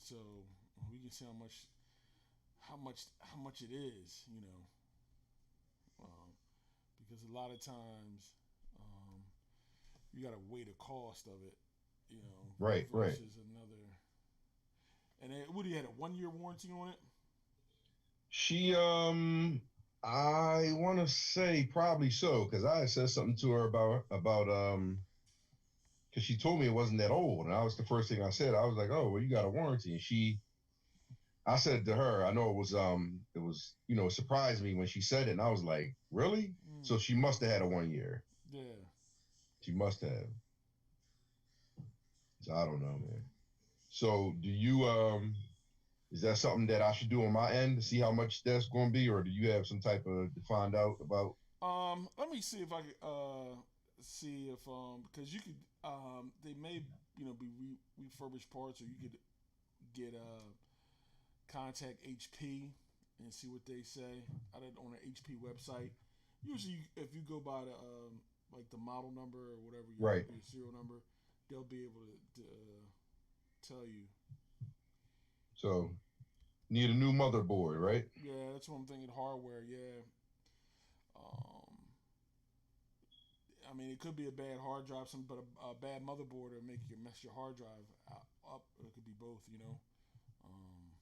So we can see how much it is, um, because a lot of times um, you got to weigh the cost of it, Right, right. versus another. And Woody had a 1 year warranty on it. She I want to say probably so because I said something to her about because she told me it wasn't that old, and that was the first thing I said. I was like, "Oh, well, you got a warranty," and I said to her, I know it was it surprised me when she said it, and I was like, "Really?" Mm, So she must have had a 1 year. yeah. She must have. So I don't know, man. So do you is that something that I should do on my end to see how much that's going to be, or do you have some type of to find out about? Let me see if I could see if because you could they may be refurbished parts, or you could get contact HP and see what they say out on the HP website. Usually, if you go by the like the model number or whatever Right. your serial number, they'll be able to tell you. So need a new motherboard, right? Yeah, that's what I'm thinking. Hardware, yeah. Um, I mean, it could be a bad hard drive, but a bad motherboard will make you mess your hard drive up. It could be both, Um,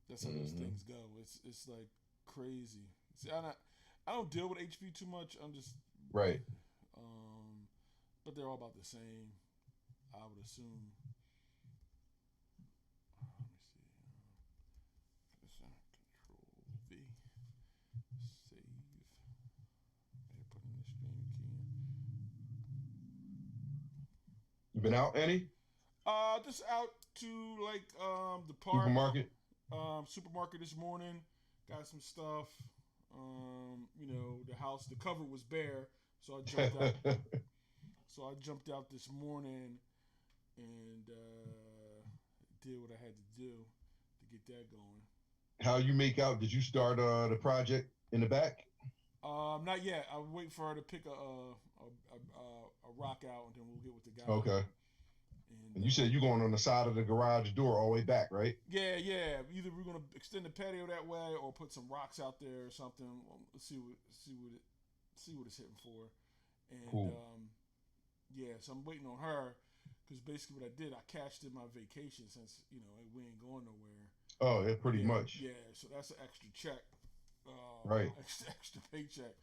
that's how those Hmm. things go. It's like crazy. See, I don't deal with HP too much. I'm just, Right. um, but they're all about the same. I would assume. Let me see. Control V. Save. Here, put in the stream key. You been out any Just out to like the park, supermarket? supermarket this morning. Got some stuff. The house, the cover was bare, so I jumped out. So I jumped out this morning and did what I had to do to get that going. How you make out? Did you start the project in the back? Not yet. I'm waiting for her to pick a rock out, and then we'll get with the guy. Okay. And And you said you going on the side of the garage door all the way back, right? yeah, yeah. Either we're gonna extend the patio that way, or put some rocks out there or something. Let's see what it's hitting for. And Cool. yeah, so I'm waiting on her because basically what I did, I cashed in my vacation since we ain't going nowhere. Oh, yeah, pretty Yeah, much. yeah. So that's an extra check, Right. extra paycheck.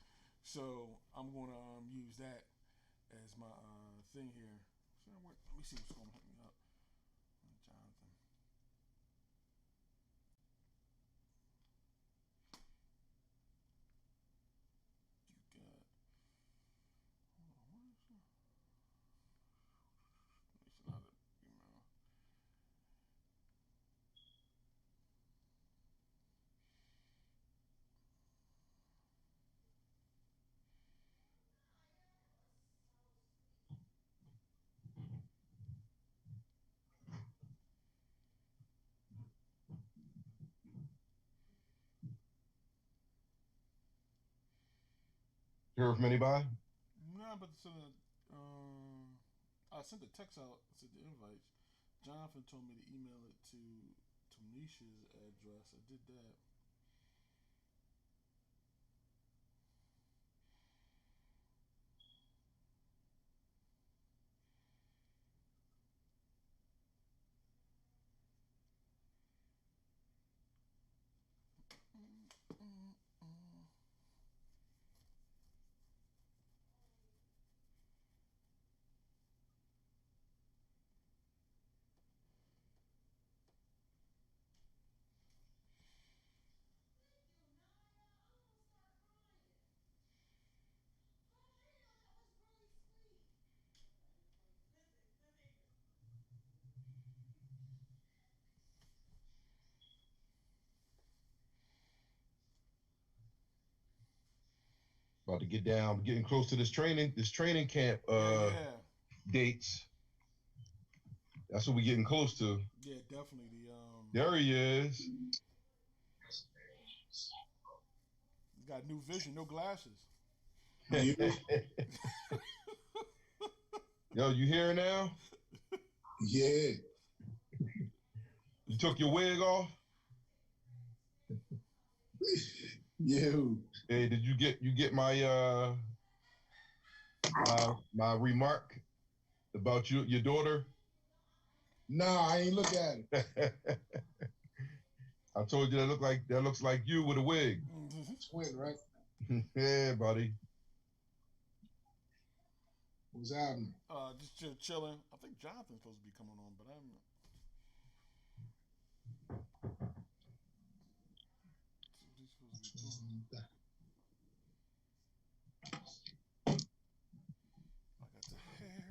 So I'm gonna use that as my thing here. So let me see what's gonna hook me up, Jonathan. You got. Hold on, what is it? It's another email. Heard from anybody? Nah, but I sent the text out. I sent the invites. Jonathan told me to email it to Tanisha's address. I did that. About to get down, getting close to this training camp Yeah, yeah, dates. That's what we getting close to. yeah. Definitely the There he is. he's got new vision, no glasses. You, Yo, you here now? yeah. took your wig off? Yo. Hey, did you get my my remark about your daughter? Nah, I ain't look at it. I told you that looks like you with a wig. Twin, right? Yeah, buddy. What's happening? Just chilling. I think Jonathan's supposed to be coming on, but I'm. He's supposed to be doing. I got the hair.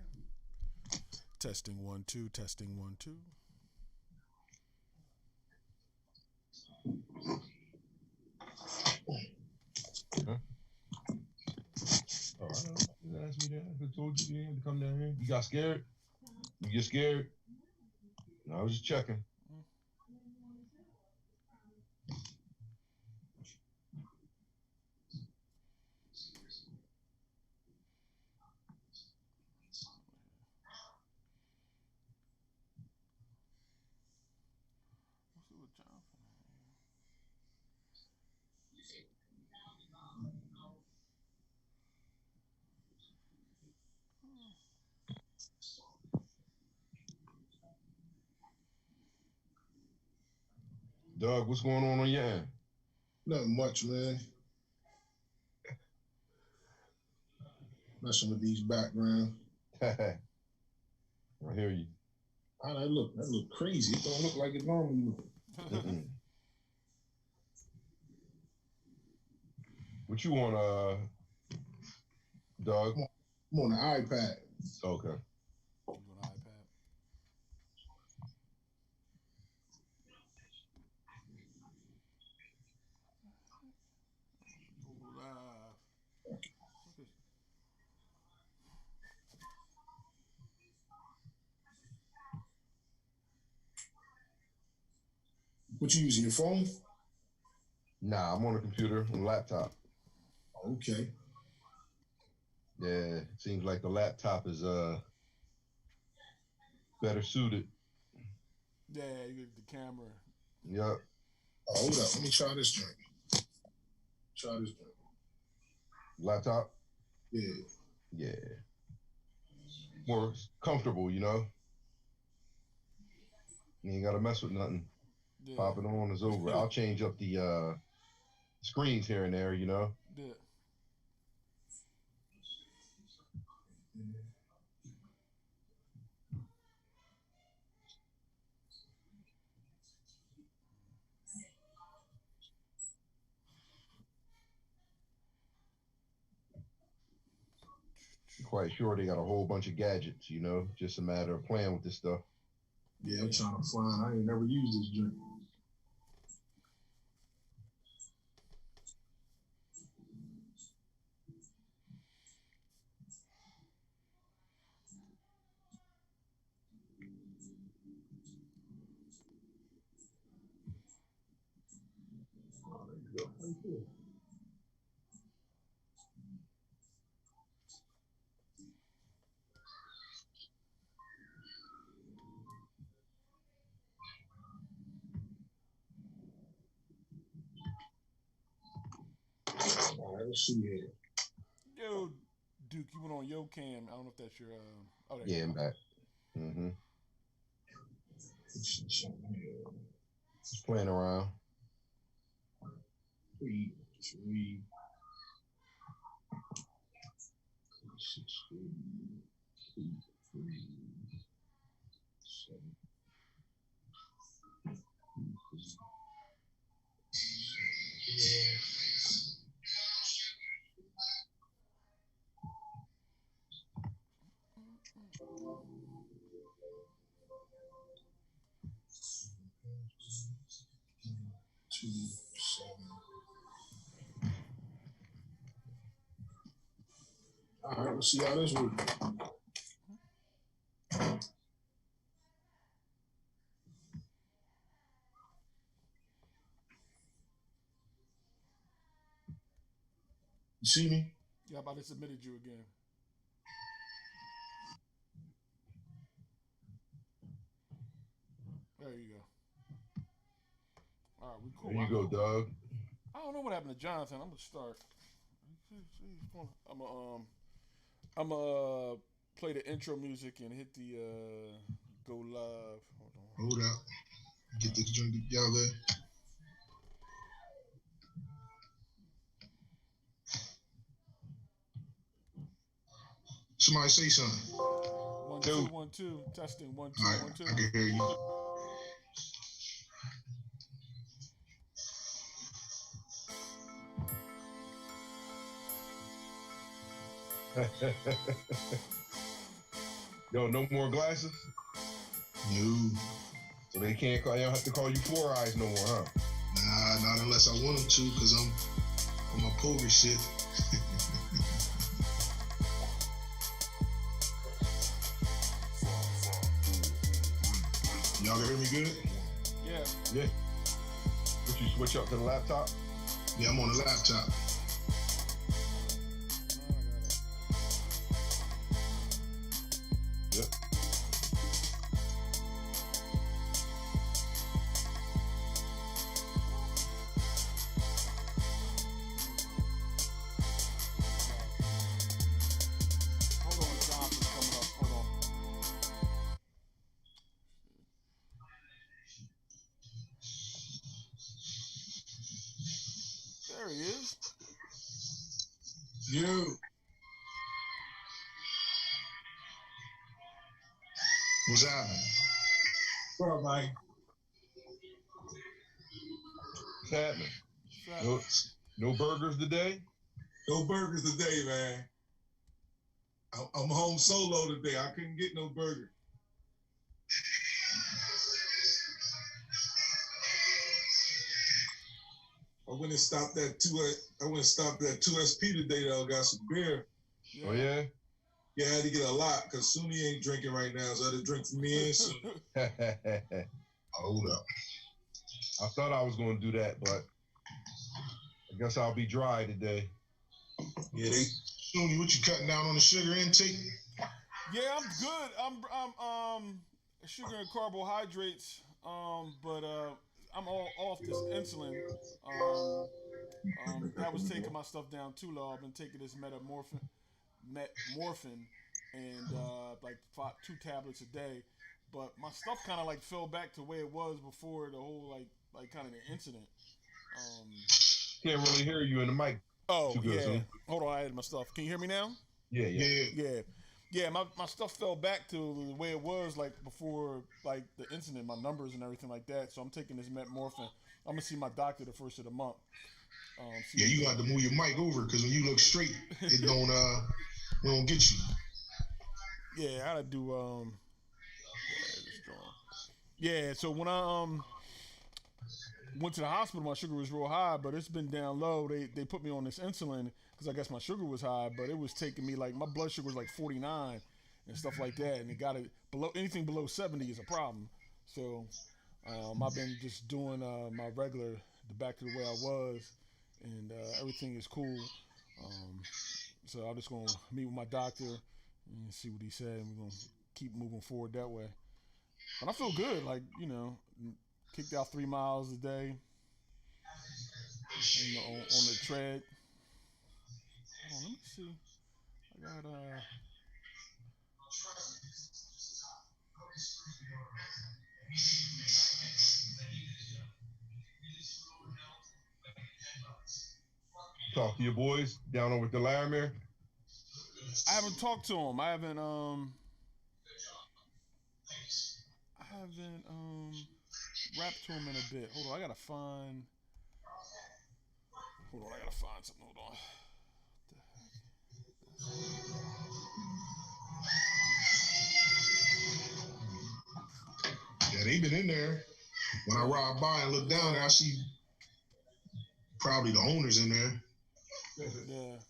Testing 1 2. Testing 1 2. Huh? Oh, I don't know. You asked me that. Who told you had to come down here? You got scared? You get scared? No, I was just checking. Let's see what Jonathan had. Doug, what's going on your end? Nothing much, man. Messing with these backgrounds. I hear you. Oh, that look crazy. It don't look like it normally look. What you want, Doug? I'm on the iPad. Okay. You on iPad? Go live. What you using, your phone? Nah, I'm on a computer, on a laptop. Okay. Yeah, it seems like the laptop is better suited. Yeah, you get the camera. Yep. Oh, hold up. Let me try this joint. Try this joint. Laptop? Yeah. Yeah. More comfortable, you know? You ain't gotta mess with nothing. Yeah. Pop it on, it's over. I'll change up the screens here and there, you know? Yeah. Quite sure they got a whole bunch of gadgets, you know? Just a matter of playing with this stuff. Yeah, I'm trying to find. I ain't never used this joint. Oh, there you go. Right there. All right, let's see here. Yo, Duke, you went on Yo Cam. I don't know if that's your. Oh, there Yeah, you I'm go. back. Mm-hmm. Let's see something here. Just playing around. 3, 3, 6, 8, 3, 7. Two, 7. All right, let's see how this works. You see me? Yeah, I about to submitted you again. There you go. All right, we cool. There you go, Doug. I don't know what happened to Jonathan. I'm gonna start. I'm play the intro music and hit the go live. Hold on. Hold up. Get this joint together. Somebody say something. 1 2 1 2 testing 1 2 right, 1 2. I can hear you. Yo, no more glasses? No. So they can't call, they don't have to call you Four Eyes no more, huh? Nah, not unless I want them to, because I'm on my poker shit. Y'all can hear me good? Yeah. Yeah. Would you switch up to the laptop? Yeah, I'm on the laptop. Yep. Hold on, Jonathan's coming up. Hold on. There he is. Yo. What's happening? What up, Mike? What's happening? What's No burgers today? No burgers today, man. I'm home solo today. I couldn't get no burger. I went and stopped at 2SP today though. Got some beer. Yeah. Oh yeah? Yeah, I had to get a lot because Sunni ain't drinking right now, so I had to drink for me and Sunni. Hold up. I thought I was going to do that, but I guess I'll be dry today. Yeah, Sunni, what you cutting down on the sugar intake? Yeah, I'm good. I'm sugar and carbohydrates. But I'm all off this insulin. That was taking my stuff down too low. I've been taking this metmorphin and like 2 tablets a day. But my stuff kind of like fell back to where it was before the whole like kind of the incident. Can't really hear you in the mic. Oh Too good, yeah. son. Hold on, I had my stuff. Can you hear me now? Yeah. Yeah, my stuff fell back to the way it was like before like the incident, my numbers and everything like that. So I'm taking this metmorphin. I'm gonna see my doctor the first of the month. Yeah, you got to move your mic over because when you look straight, it don't get you. Yeah, I gotta do yeah, so when I went to the hospital, my sugar was real high, but it's been down low. They put me on this insulin because I guess my sugar was high, but it was taking me like my blood sugar was like 49 and stuff like that, and it got it below anything below 70 is a problem. So I've been just doing my regular back to the way I was, and everything is cool. So I'm just gonna meet with my doctor and see what he said, and we're gonna keep moving forward that way. But I feel good, like kicked out 3 miles a day on the tread. Hold on, let me see. I got Talk to your boys down over at the Laramie. I haven't talked to him. I haven't rapped to him in a bit. Hold on, I gotta find something. Hold on. Yeah, they been in there. When I ride by and look down there, I see probably the owners in there. Yeah.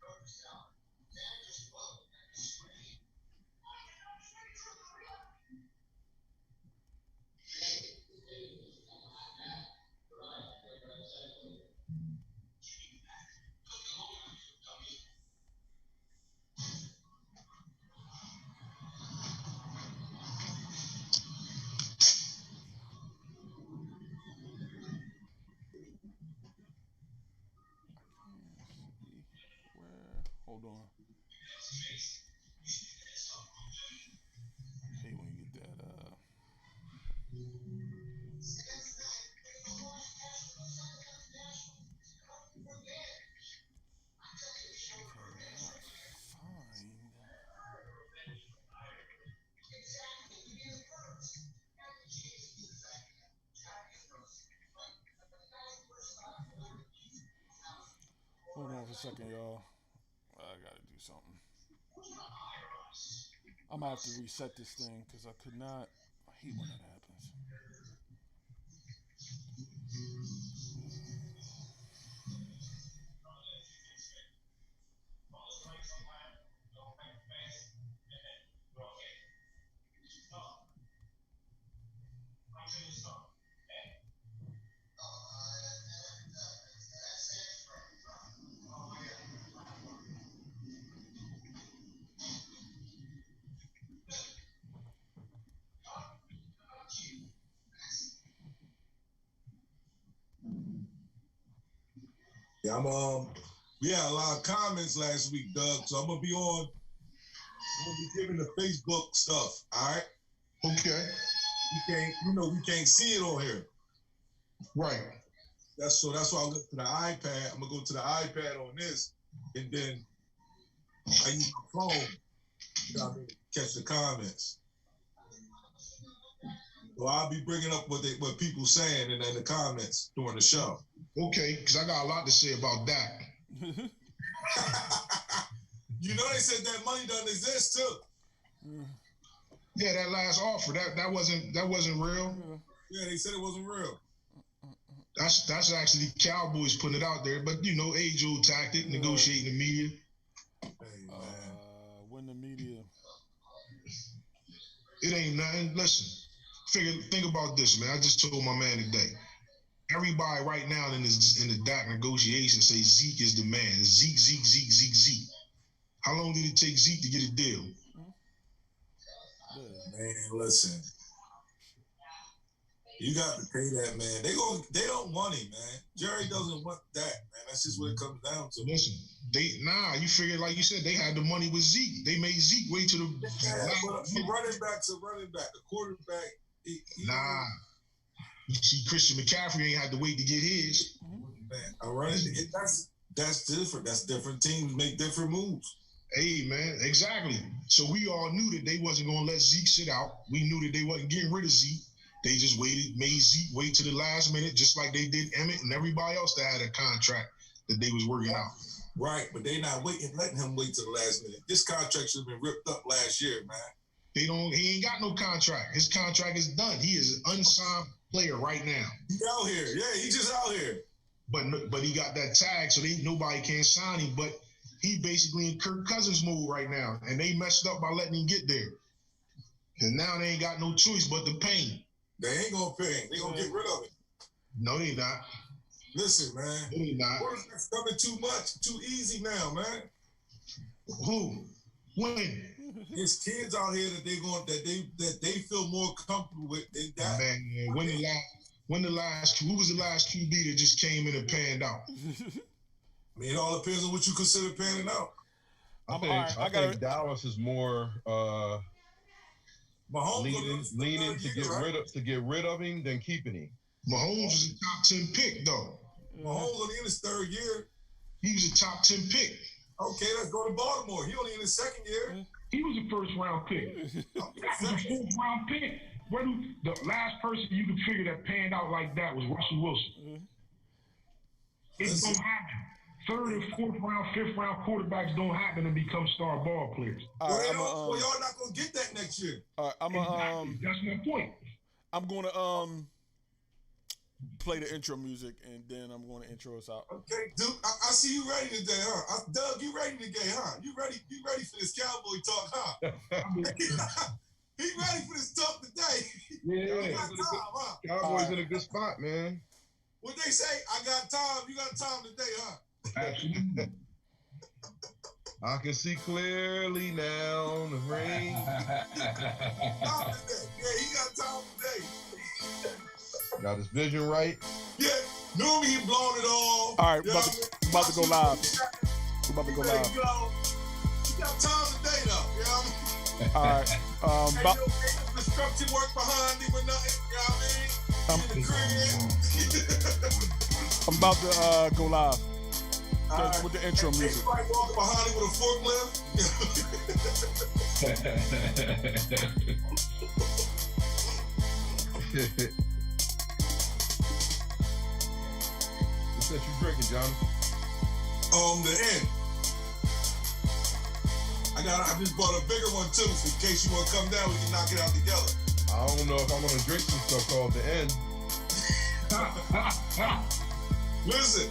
Oh, that's the dashboard. Hold on. Hey, when you get that. Hold on for a second, y'all. I gotta do something. I'm gonna have to reset this thing because I could not. I hate when that happens. Yeah, we had a lot of comments last week, Doug. So I'm gonna be giving the Facebook stuff. All right. Okay. We can't see it on here. Right. That's why I look to the iPad. I'm gonna go to the iPad on this, and then I use my phone. You know what I mean? Catch the comments. So I'll be bringing up what people saying in the comments during the show. Okay, because I got a lot to say about that. You know they said that money doesn't exist too. Yeah, that last offer that wasn't real. Yeah, they said it wasn't real. That's actually Cowboys putting it out there, but age-old tactic, negotiating the media. Hey, man. When the media. It ain't nothing. Listen, think about this, man. I just told my man today. Everybody right now in the Dak negotiation say Zeke is the man. Zeke. How long did it take Zeke to get a deal? Man, listen. You got to pay that man. They don't want him, man. Jerry doesn't want that, man. That's just what it comes down to. Listen, you figure, like you said, they had the money with Zeke. They made Zeke wait to the running back to running back. The quarterback. You see, Christian McCaffrey ain't had to wait to get his. Man, that's different. That's different teams make different moves. Hey, man, exactly. So we all knew that they wasn't going to let Zeke sit out. We knew that they wasn't getting rid of Zeke. They just made Zeke wait to the last minute, just like they did Emmett and everybody else that had a contract that they was working out. Right, but they not letting him wait to the last minute. This contract should have been ripped up last year, man. He ain't got no contract. His contract is done. He is an unsigned player right now. He out here. Yeah, he just out here. But he got that tag, so nobody can sign him. But he basically in Kirk Cousins mode right now, and they messed up by letting him get there. And now they ain't got no choice but to pay him. They ain't gonna pay him. They gonna get rid of it. No, they not. Listen, man. They not. Quarterback's coming too much, too easy now, man. Who? When? There's kids out here that they feel more comfortable with than that. Man, who was the last QB that just came in and panned out? I mean, it all depends on what you consider panning out. I think Dallas is more leaning to get rid of him than keeping him. Mahomes was a top 10 pick though. Mahomes only in his third year. He was a top 10 pick. Okay, let's go to Baltimore. He only in his second year. He was a first round pick. That was a fourth round pick. The last person you could figure that panned out like that was Russell Wilson. It don't happen. Third and fourth round, fifth round quarterbacks don't happen and become star ball players. Well, y'all not gonna get that next year. All right, that's my point. I'm gonna play the intro music and then I'm gonna intro us out. Okay, dude, I see you ready today, huh? Doug, you ready today, huh? You ready for this cowboy talk, huh? He ready for this talk today. Yeah, Cowboys in a good spot, man. What they say? I got time. You got time today, huh? Absolutely. I can see clearly now the rain. Time today. Yeah, he got time today. Got his vision right. Yeah, normally he blowing it all. All right, we're about to go live. We're about to go live. got time today, though. You know what I mean? All right. Ain't no construction work behind him or nothing. You know what I mean? In the crib. I'm about to go live Right. with the intro music. Anybody walking behind him with a forklift? What's that you drinking, John? The end. I just bought a bigger one too, so in case you want to come down, we can knock it out together. I don't know if I want to drink some stuff called the end. Listen.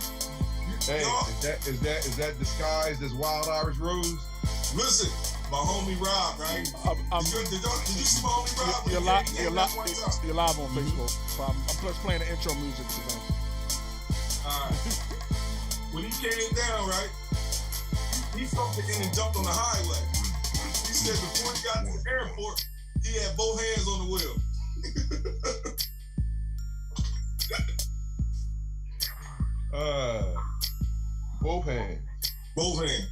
Hey, is that disguised as Wild Irish Rose? Listen, my homie Rob, right? Did you see my homie Rob? You're live on Facebook. So I'm just playing the intro music today. All right. When he came down, right? He fucked it in and jumped on the highway. He said before he got to the airport, he had both hands on the wheel. Both hands. Both hands.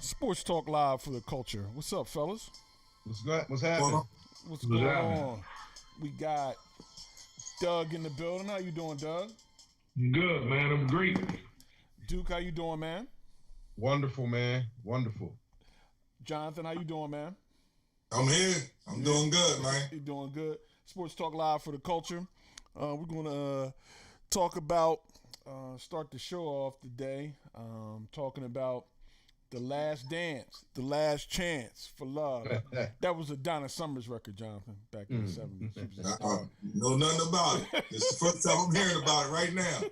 Sports Talk Live for the culture. What's up, fellas? What's happening? What's going on? We got Doug in the building. How you doing, Doug? Good, man. I'm great. Duke, how you doing, man? Wonderful, man. Wonderful. Jonathan, how you doing, man? I'm here. I'm doing good, man. You doing good? Sports Talk Live for the culture. We're going to talk about, start the show off today, talking about The Last Dance, The Last Chance for Love. That was a Donna Summers record, Jonathan, back in the 70s. Know nothing about it. It's the first time I'm hearing about it right now.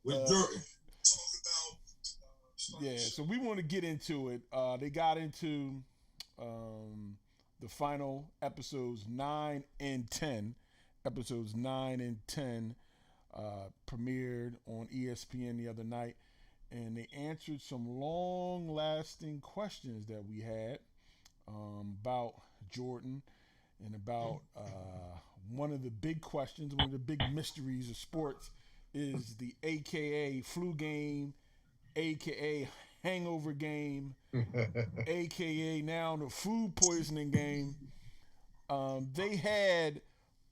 With Jordan. Yeah, so we want to get into it. They got into the final episodes 9 and 10. Episodes 9 and 10 premiered on ESPN the other night. And they answered some long-lasting questions that we had about Jordan and about one of the big questions, one of the big mysteries of sports is the AKA flu game, AKA hangover game, AKA now the food poisoning game. They had,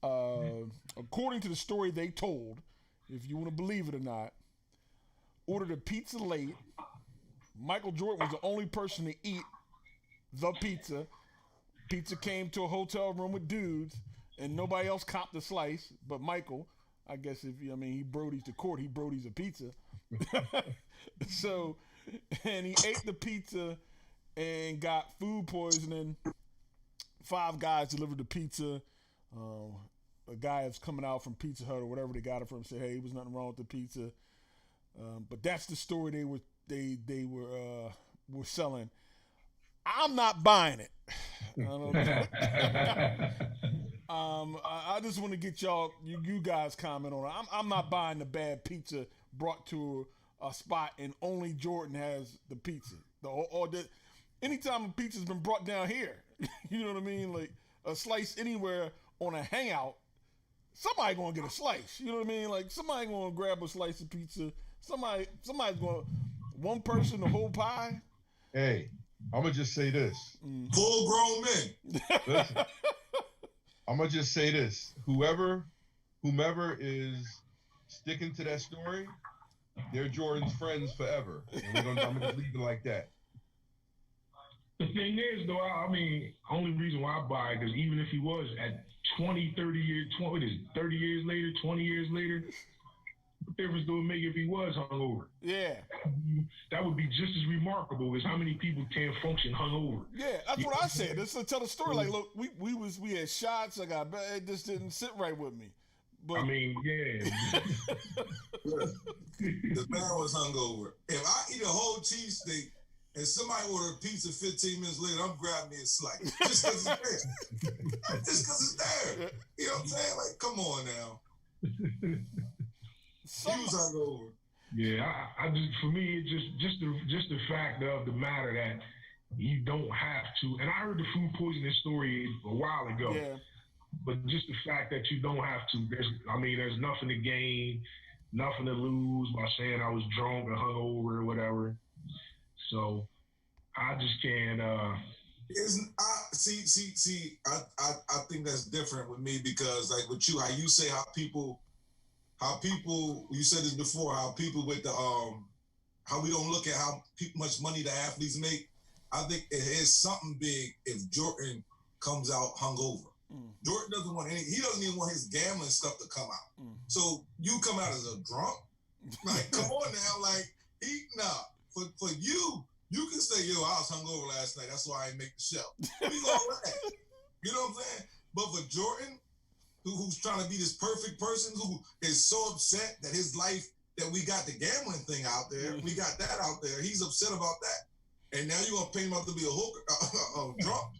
according to the story they told, if you want to believe it or not, ordered a pizza late. Michael Jordan was the only person to eat the pizza. Pizza came to a hotel room with dudes, and nobody else copped the slice but Michael. I guess he Brody's the court. He Brody's a pizza. So, and he ate the pizza and got food poisoning. 5 guys delivered the pizza. A guy that's coming out from Pizza Hut or whatever they got it from said, "Hey, there was nothing wrong with the pizza." But that's the story they were selling. I'm not buying it. I just want to get you guys comment on it. I'm not buying the bad pizza brought to a spot and only Jordan has the pizza. Anytime a pizza's been brought down here, you know what I mean? Like a slice anywhere on a hangout, somebody gonna get a slice. You know what I mean? Like somebody gonna grab a slice of pizza. Somebody's gonna, one person the whole pie. Hey, I'm gonna just say this. Full grown men. Listen, I'm gonna just say this. Whomever is sticking to that story, they're Jordan's friends forever. And I'm gonna just leave it like that. The thing is, though, I mean, only reason why I buy it is even if he was at 20, 30 years, 30 years later, 20 years later, what difference do it make if he was hungover? Yeah. That would be just as remarkable as how many people can't function hungover. Yeah, that's what I said. Let's tell the story. Like, look, we had shots. It just didn't sit right with me. But I mean, yeah. The man was hungover. If I eat a whole cheesesteak and somebody order a pizza 15 minutes later, I'm grabbing me a slice. Just because it's there. Just because it's there. You know what I'm saying? Like, come on now. He was hungover. Yeah, I just, for me, it's just the fact of the matter that you don't have to. And I heard the food poisoning story a while ago. yeah, But just the fact that you don't have to, there's nothing to gain, nothing to lose by saying I was drunk or hungover or whatever. So I just can't. I think that's different with me because, like with you, how you say how people, you said this before, how people with the how we don't look at how much money the athletes make. I think it is something big if Jordan comes out hungover. Jordan doesn't want he doesn't even want his gambling stuff to come out. So you come out as a drunk? Like, come on now, like for you can say, yo, I was hungover last night, that's why I didn't make the show. We gonna laugh. You know what I'm saying? But for Jordan, who's trying to be this perfect person, who is so upset that his life, that we got the gambling thing out there, we got that out there, he's upset about that. And now you're gonna paint him out to be a hooker, drunk.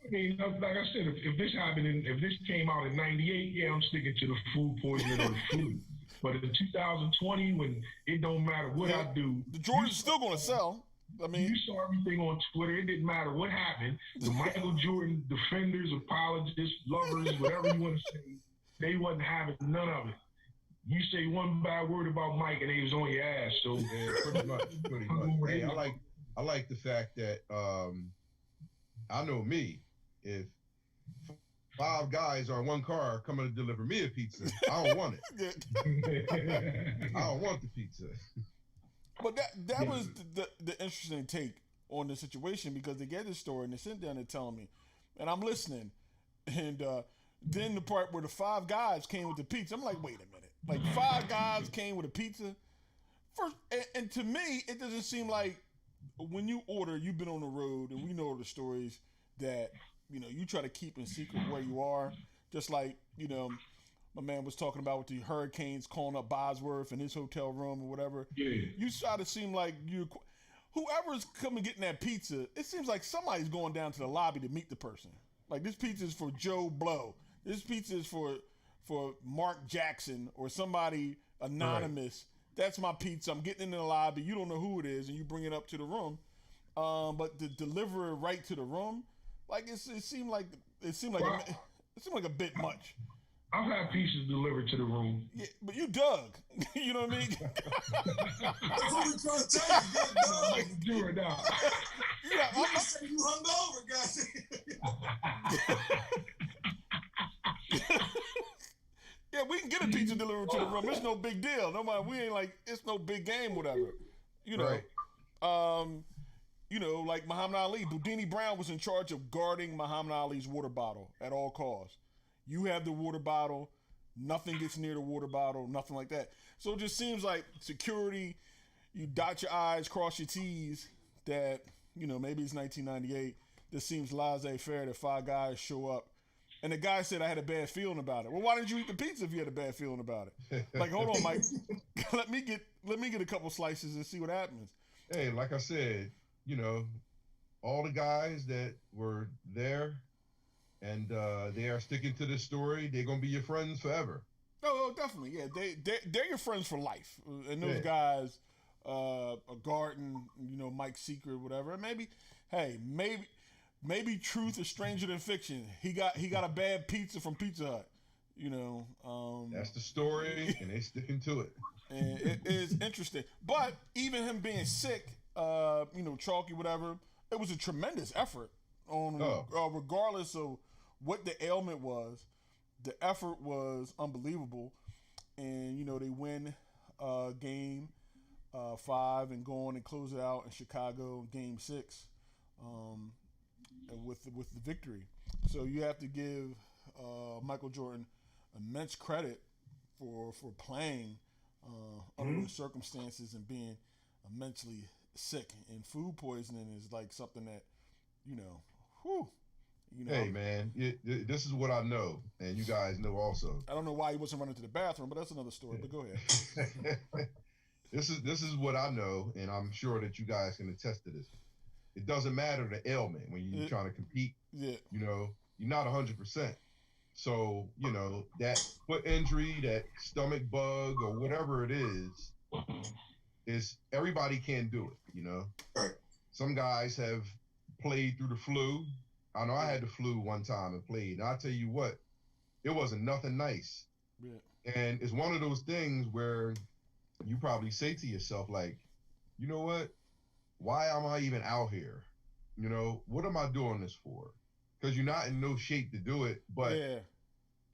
I mean, like I said, if this happened, if this came out in '98, yeah, I'm sticking to the food poisoning or the flu. But in 2020, when it don't matter what I do, the Jordan's still going to sell. I mean, you saw everything on Twitter. It didn't matter what happened. The Michael Jordan defenders, apologists, lovers, whatever you want to say, they wasn't having none of it. You say one bad word about Mike, and they was on your ass. So yeah, pretty much. Hey, I like the fact that I know me. If 5 guys on one car coming to deliver me a pizza, I don't want it. I don't want the pizza. But that was the interesting take on the situation, because they get this story and they sit down and tell me, and I'm listening, and then the part where the 5 guys came with the pizza, I'm like, wait a minute, like 5 guys came with a pizza? First, and to me, it doesn't seem like when you order, you've been on the road, and we know the stories that, you know, you try to keep in secret where you are, just like, you know, my man was talking about with the hurricanes calling up Bosworth in his hotel room or whatever. Yeah. You try to seem like whoever's coming getting that pizza, it seems like somebody's going down to the lobby to meet the person. Like, this pizza is for Joe Blow. This pizza is for Mark Jackson or somebody anonymous. Right. That's my pizza. I'm getting in the lobby. You don't know who it is, and you bring it up to the room. But to deliver it right to the room, like it seemed like a bit much. I've had pieces delivered to the room. Yeah, but you dug. You know what I mean? That's what we're trying to tell you. Like, do it now. Yeah, I'm not saying you hungover, guys. Yeah, we can get a pizza delivered to the room. It's no big deal. We ain't like, it's no big game, whatever. You know. Right. You know, like Muhammad Ali, Boudini Brown was in charge of guarding Muhammad Ali's water bottle at all costs. You have the water bottle, nothing gets near the water bottle, nothing like that. So it just seems like security, you dot your I's, cross your T's, that, you know, maybe it's 1998. This seems laissez-faire that 5 guys show up. And the guy said, I had a bad feeling about it. Well, why didn't you eat the pizza if you had a bad feeling about it? Like, hold on, Mike. let me get a couple slices and see what happens. Hey, like I said, you know, all the guys that were there, and they are sticking to this story. They're gonna be your friends forever. Oh, definitely. Yeah, they're your friends for life. And those guys, Garden, Mike Secret, whatever. And maybe truth is stranger than fiction. He got a bad pizza from Pizza Hut. That's the story, and they sticking to it. And it is interesting. But even him being sick, chalky, whatever, it was a tremendous effort regardless of what the ailment was. The effort was unbelievable, and they win game 5 and go on and close it out in Chicago in Game 6 with the victory. So you have to give Michael Jordan immense credit for playing under those circumstances and being immensely sick. And food poisoning is like something that Hey man, this is what I know, and you guys know also. I don't know why he wasn't running to the bathroom, but that's another story. But go ahead. This is what I know, and I'm sure that you guys can attest to this. It doesn't matter the ailment when you're trying to compete. Yeah. You're not 100%. So that foot injury, that stomach bug, or whatever it is everybody can't do it. Right. Some guys have played through the flu. I know I had the flu one time and played. And I'll tell you what, it wasn't nothing nice. Yeah. And it's one of those things where you probably say to yourself, like, you know what? Why am I even out here? What am I doing this for? Because you're not in no shape to do it. But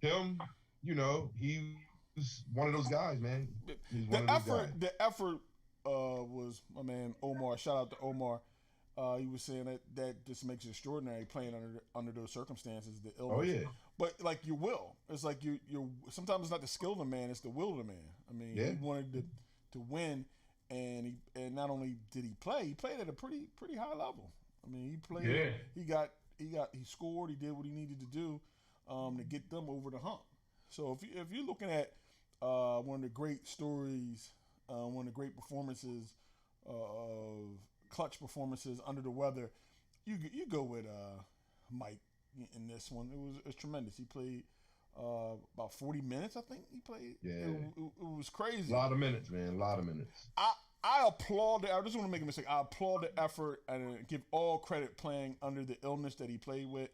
him, he was one of those guys, man. He's one of those guys. The effort was my man Omar. Shout out to Omar. He was saying that just makes it extraordinary playing under those circumstances, the illness. Oh yeah. But like your will, it's like you sometimes it's not the skill of the man, it's the will of the man. I mean, he wanted to win, and not only did he played at a pretty high level. I mean, he played. Yeah. He scored. He did what he needed to do to get them over the hump. So if you're looking at one of the great stories, one of the great performances of clutch performances under the weather, you go with Mike in this one. It was tremendous. He played about 40 minutes, I think he played. Yeah. It was crazy. A lot of minutes, man. A lot of minutes. I applaud I just want to make a mistake. I applaud the effort and give all credit playing under the illness that he played with.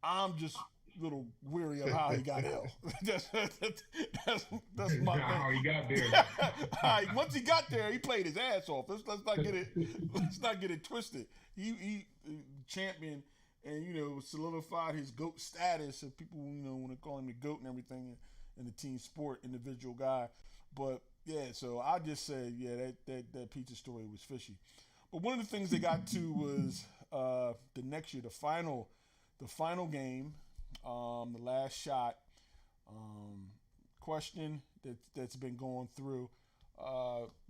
I'm just a little weary of how he got ill. that's my thing. How he got there. Once he got there, he played his ass off. Let's not get it twisted. He champion and solidified his GOAT status. And people want to call him the GOAT and everything in the team sport, individual guy. But yeah, so I just say that pizza story was fishy. But one of the things they got to was the next year, the final game. The last shot question that's been going through.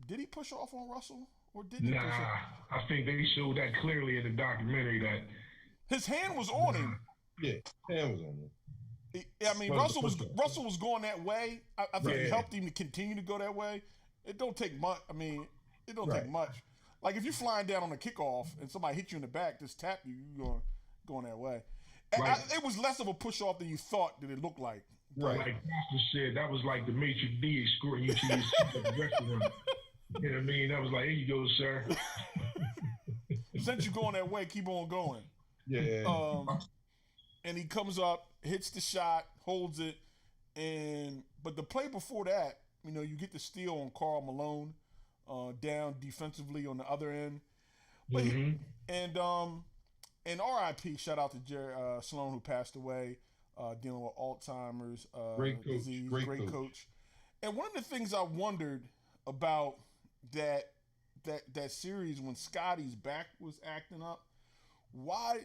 Did he push off on Russell or didn't he push off? I think they showed that clearly in the documentary that his hand was on him. Yeah, hand was on him. I mean, Russell was going that way. I think it helped him to continue to go that way. It don't take much. I mean, it don't take much. Like if you're flying down on a kickoff and somebody hit you in the back, just tap you, you're going that way. Right. It was less of a push off than you thought that it looked like. Right. Like Pastor said, that was like the maitre d' escorting you to your seat at the restaurant. You know what I mean? That was like, here you go, sir. Since you're going that way, keep on going. Yeah. And he comes up, hits the shot, holds it, but the play before that, you get the steal on Karl Malone, down defensively on the other end. But and RIP, shout out to Jerry Sloan, who passed away, dealing with Alzheimer's disease. Great coach. And one of the things I wondered about that series when Scotty's back was acting up, why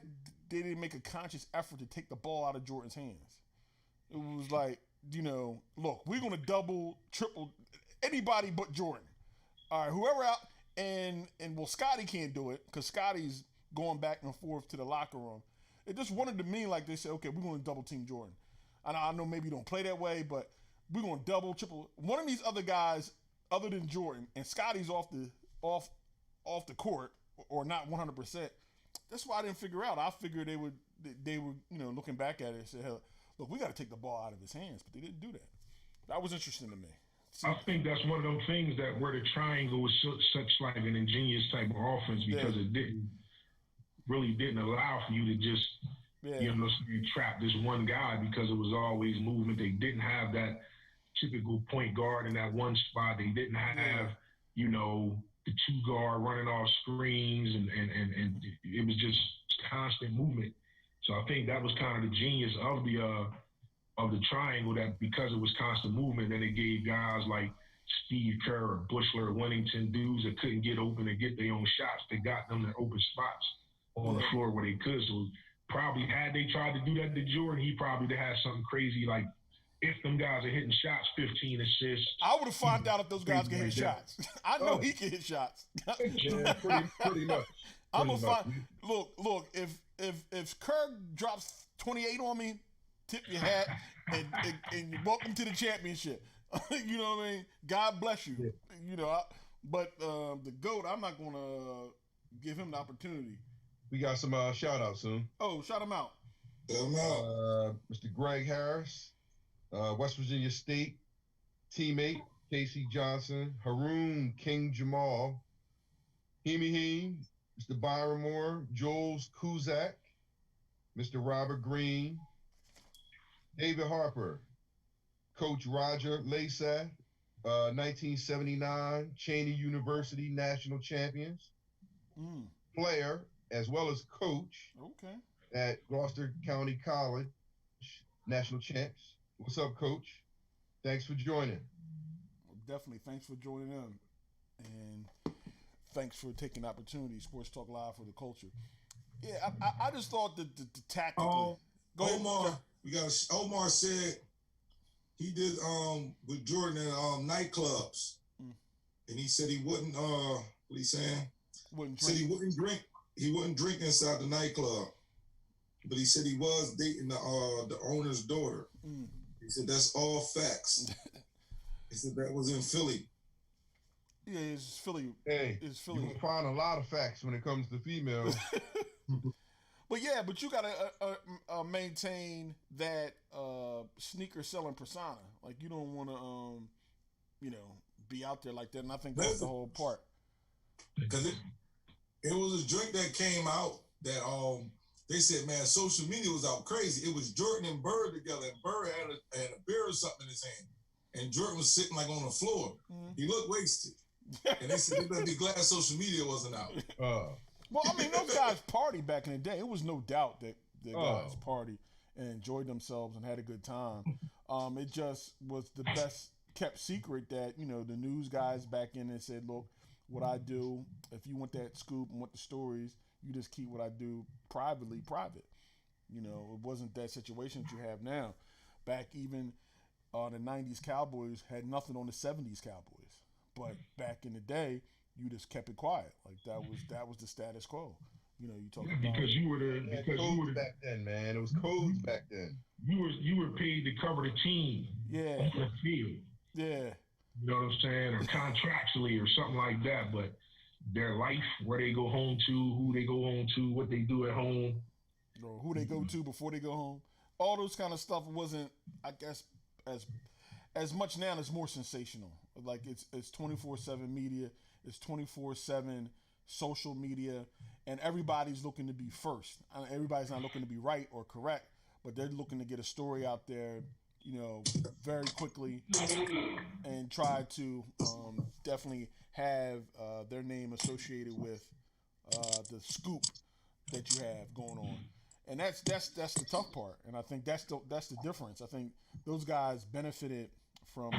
they didn't make a conscious effort to take the ball out of Jordan's hands? It was like, look, we're going to double, triple anybody but Jordan. All right, whoever out, and Scotty can't do it because Scotty's going back and forth to the locker room. It just wanted to mean like they said, okay, we're going to double team Jordan. I know maybe you don't play that way, but we're going to double, triple. One of these other guys, other than Jordan, and Scotty's off the court or not 100%. That's why I didn't figure out. I figured they would they were, looking back at it and said, "Hell, look, we got to take the ball out of his hands," but they didn't do that. That was interesting to me. I think that's one of those things that where the triangle was such like an ingenious type of offense because it didn't allow for you to just trap this one guy because it was always movement. They didn't have that typical point guard in that one spot. They didn't have the two guard running off screens and it was just constant movement. So I think that was kind of the genius of the triangle, that because it was constant movement, then it gave guys like Steve Kerr or Bushler or Wellington, dudes that couldn't get open and get their own shots. They got them their open spots on the floor where they could. So probably had they tried to do that to Jordan, he probably had something crazy like, if them guys are hitting shots, 15 assists. I would have found out if those guys can hit shots. I know he can hit shots. Yeah, pretty much. I'm gonna find. Look. If Kerr drops 28 on me, tip your hat and welcome to the championship. You know what I mean? God bless you. Yeah. But the GOAT, I'm not gonna give him the opportunity. We got some shout outs soon. Oh, shout him out. Mr. Greg Harris. West Virginia State teammate Casey Johnson, Haroon King Jamal, Heem, Mr. Byron Moore, Jules Kuzak, Mr. Robert Green, David Harper, Coach Roger Laysath, 1979 Cheney University national champions, player as well as coach at Gloucester County College national champs. What's up, Coach? Thanks for joining. Well, definitely, thanks for joining in, and thanks for taking the opportunity. Sports Talk Live for the culture. Yeah, I just thought that the tactically. Go ahead. Omar said he did with Jordan in nightclubs, and he said he wouldn't. What he saying? Said he wouldn't drink. He wouldn't drink inside the nightclub, but he said he was dating the owner's daughter. He said that's all facts. He said that was in Philly. Yeah, it's Philly. Hey, it's Philly. You can find a lot of facts when it comes to females. But you gotta maintain that sneaker selling persona. Like you don't want to, be out there like that. And I think that's the whole part. Because it was a drink that came out that they said, man, social media was out crazy. It was Jordan and Bird together, and Bird had a beer or something in his hand, and Jordan was sitting like on the floor. He looked wasted, and they said they better be glad social media wasn't out. Well, I mean, those guys partied back in the day. It was no doubt that the guys partied and enjoyed themselves and had a good time. It just was the best kept secret that the news guys back in and said, look, what I do. If you want that scoop and want the stories, you just keep what I do privately private. It wasn't that situation that you have now. Back even the 90s Cowboys had nothing on the 70s Cowboys. But back in the day, you just kept it quiet. Like that was the status quo. You talk about because you were the back then, man. It was codes back then. You were paid to cover the team. Yeah. On the field. Yeah. You know what I'm saying? Or contractually or something like that. But their life, where they go home to, who they go home to, what they do at home. Or who they go to before they go home. All those kind of stuff wasn't, I guess, as much now. It's more sensational. Like it's 24/7 media. It's 24/7 social media. And everybody's looking to be first. Everybody's not looking to be right or correct, but they're looking to get a story out there, very quickly and try to definitely have their name associated with the scoop that you have going on. And that's the tough part. And I think that's the difference. I think those guys benefited from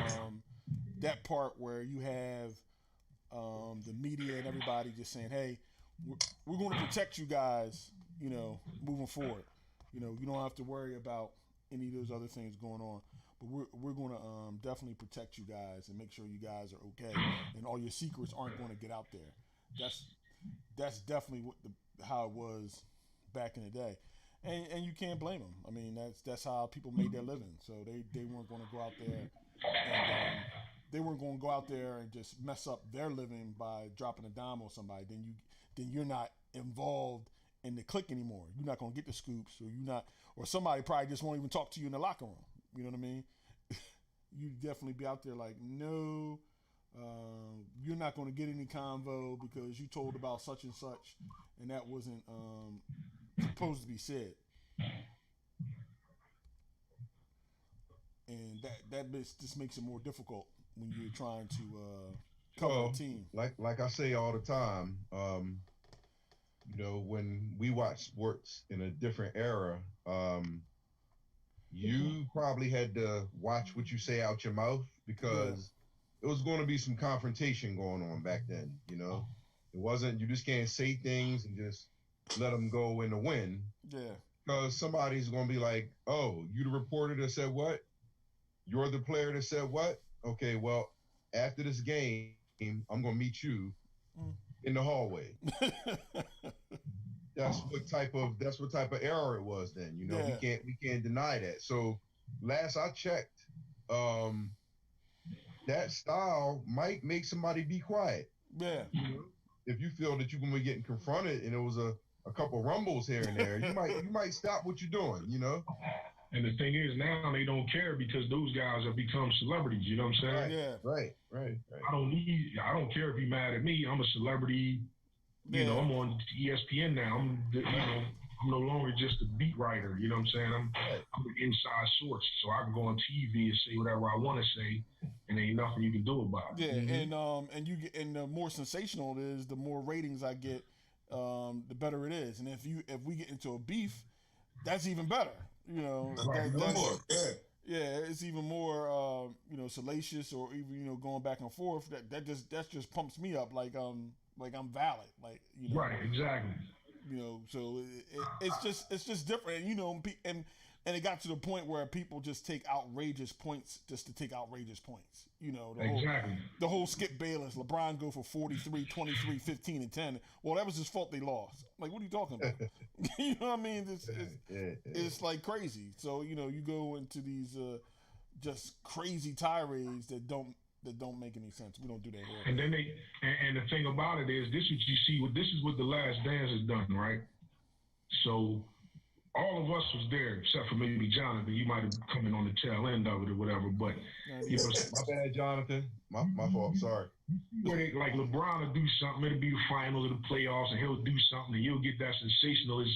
that part where you have the media and everybody just saying, hey, we're going to protect you guys, moving forward. You don't have to worry about any of those other things going on. But we're going to definitely protect you guys and make sure you guys are okay, and all your secrets aren't going to get out there. That's definitely how it was back in the day, and you can't blame them. I mean, that's how people made their living. So they weren't going to go out there and they weren't going to go out there and just mess up their living by dropping a dime on somebody. Then you're not involved in the clique anymore. You're not gonna get the scoops, or or somebody probably just won't even talk to you in the locker room. You know what I mean? You definitely be out there like, no, you're not gonna get any convo because you told about such and such, and that wasn't supposed to be said. And that just makes it more difficult when you're trying to cover a team. Like I say all the time, when we watch sports in a different era, you probably had to watch what you say out your mouth because it was going to be some confrontation going on back then. It wasn't, you just can't say things and just let them go in the wind. Yeah. Because somebody's going to be like, oh, you the reporter that said what? You're the player that said what? Okay, well, after this game, I'm going to meet you in the hallway. That's what type of error it was then. We can't deny that. So last I checked, that style might make somebody be quiet. Yeah. If you feel that you're gonna be getting confronted and it was a couple rumbles here and there, you might stop what you're doing. And the thing is, now they don't care because those guys have become celebrities. You know what I'm saying? Yeah. Right. I don't care if you're mad at me. I'm a celebrity. Yeah. I'm on ESPN now. I'm no longer just a beat writer. You know what I'm saying? I'm an inside source, so I can go on TV and say whatever I want to say, and ain't nothing you can do about it. Yeah, and the more sensational it is, the more ratings I get, the better it is. And if we get into a beef, that's even better. It's even more salacious, or even salacious, back and forth. That just pumps me up like I'm valid, Right, exactly. So it's just different, and it got to the point where people just take outrageous points just to take outrageous points. The whole Skip Bayless, LeBron go for 43, 23, 15, and 10. Well, that was his fault they lost. Like, what are you talking about? You know what I mean? It's like crazy. So, you go into these just crazy tirades that don't make any sense. We don't do that here. And then and the thing about it is, this is what you see. This is what The Last Dance has done, right? So all of us was there, except for maybe Jonathan. You might have come in on the tail end of it or whatever. But my bad, Jonathan. My fault. Sorry. Where like LeBron will do something, it'll be the finals of the playoffs, and he'll do something, and you'll get that sensationalist,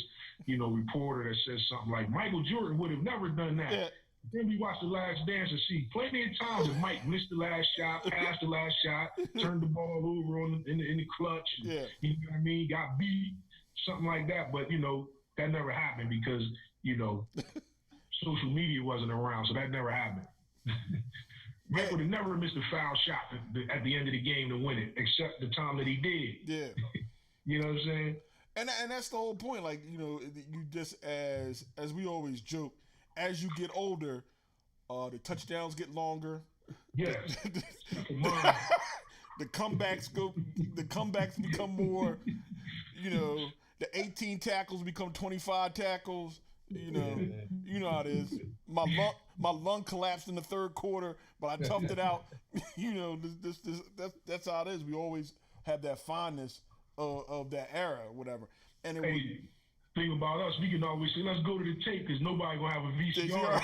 reporter that says something like Michael Jordan would have never done that. Yeah. Then we watch The Last Dance and see plenty of times that Mike missed the last shot, passed the last shot, turned the ball over in the clutch. Yeah. You know what I mean? Got beat, something like that. But, that never happened because, social media wasn't around, so that never happened. Mike would have never missed a foul shot at the end of the game to win it, except the time that he did. Yeah. You know what I'm saying? And that's the whole point. Like, you just as we always joke, as you get older, the touchdowns get longer. Yes. The comebacks become more. The 18 tackles become 25 tackles. You know how it is. My lung collapsed in the third quarter, but I toughed it out. That's how it is. We always have that fondness of that era, or whatever. And thing about us, we can always say, let's go to the tape because nobody gonna have a VCR.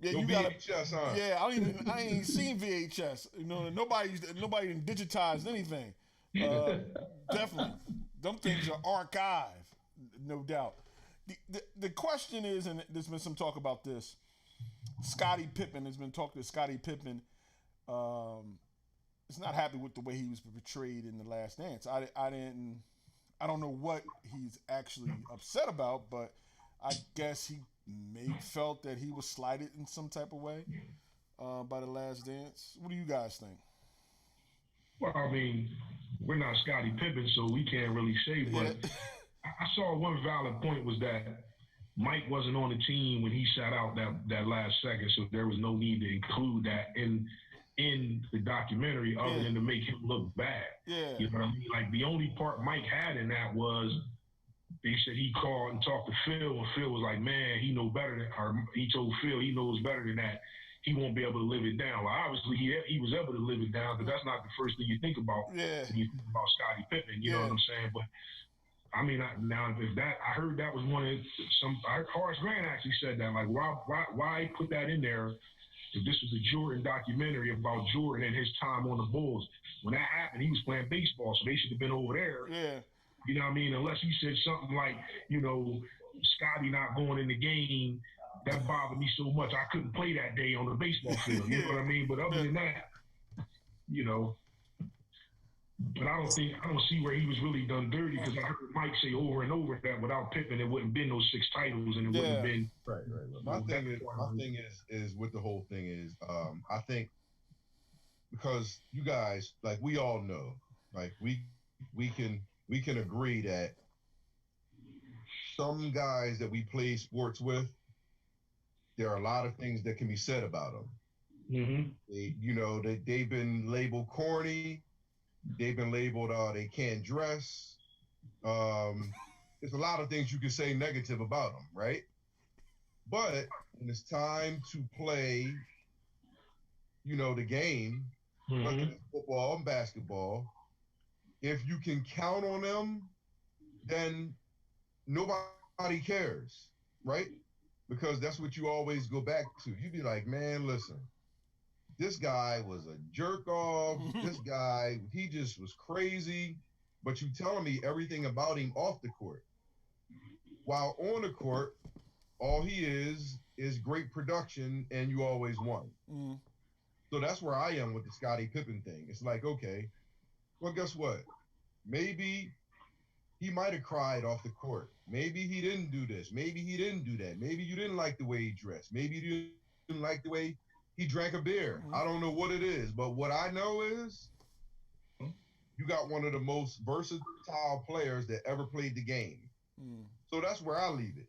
Yeah, you got VHS, huh? Yeah, I ain't seen VHS. Nobody even digitized anything. Definitely, them things are archived, no doubt. The question is, and there's been some talk about this. Scottie Pippen has been talking to Scottie Pippen. Is not happy with the way he was portrayed in The Last Dance. I don't know what he's actually upset about, but I guess he felt that he was slighted in some type of way by The Last Dance. What do you guys think? Well, I mean, we're not Scottie Pippen, so we can't really say, but I saw one valid point was that Mike wasn't on the team when he sat out that last second, so there was no need to include that in the documentary other than to make him look bad. Yeah. You know what I mean? Like, the only part Mike had in that was they said he called and talked to Phil, and Phil was like, man, he know better than, or he told Phil he knows better than that. he won't be able to live it down. Well, obviously, he was able to live it down because that's not the first thing you think about when you think about Scottie Pippen. You know what I'm saying? But I mean, now if that, I heard that was one of Horace Grant actually said that. Like, why put that in there? If this was a Jordan documentary about Jordan and his time on the Bulls, when that happened, he was playing baseball, so they should have been over there. Yeah. You know what I mean? Unless he said something like, you know, Scotty not going in the game, that bothered me so much I couldn't play that day on the baseball field. You know what I mean? But other than that, you know, but I don't see where he was really done dirty, because I heard Mike say over and over that without Pippen, there wouldn't have been those 6 titles, and it wouldn't have been. Right. My thing is with the whole thing is, I think because you guys, like, we all know, like, we can agree that some guys that we play sports with, there are a lot of things that can be said about them. Mm-hmm. They've been labeled corny. They've been labeled they can't dress. There's a lot of things you can say negative about them, right? But when it's time to play, the game, whether it's football and basketball, if you can count on them, then nobody cares, right? Because that's what you always go back to. You'd be like, man, listen, this guy was a jerk off. This guy, he just was crazy. But you telling me everything about him off the court. While on the court, all he is great production, and you always won. Mm. So that's where I am with the Scottie Pippen thing. It's like, okay, well, guess what? Maybe he might have cried off the court. Maybe he didn't do this. Maybe he didn't do that. Maybe you didn't like the way he dressed. Maybe you didn't like the way he drank a beer. I don't know what it is, but what I know is you got one of the most versatile players that ever played the game. Mm. So that's where I leave it,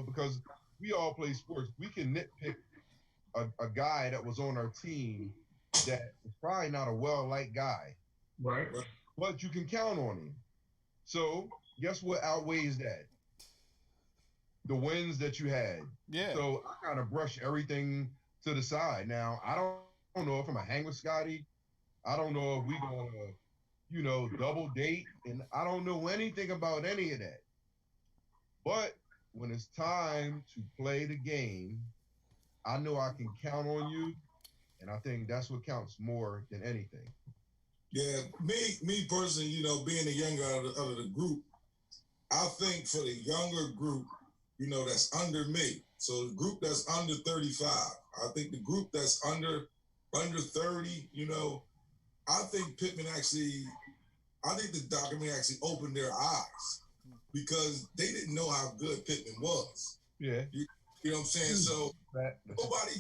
because we all play sports. We can nitpick a guy that was on our team that is probably not a well-liked guy. Right. But you can count on him. So guess what outweighs that? The wins that you had. Yeah. So I kind of brush everything to the side. Now, I don't know if I'm going to hang with Scotty. I don't know if we're going to, double date. And I don't know anything about any of that. But when it's time to play the game, I know I can count on you. And I think that's what counts more than anything. Yeah, me personally, being the younger out of the group, I think for the younger group, that's under me. So the group that's under 35, I think the group that's under 30, I think the documentary actually opened their eyes, because they didn't know how good Pittman was. Yeah. You know what I'm saying? So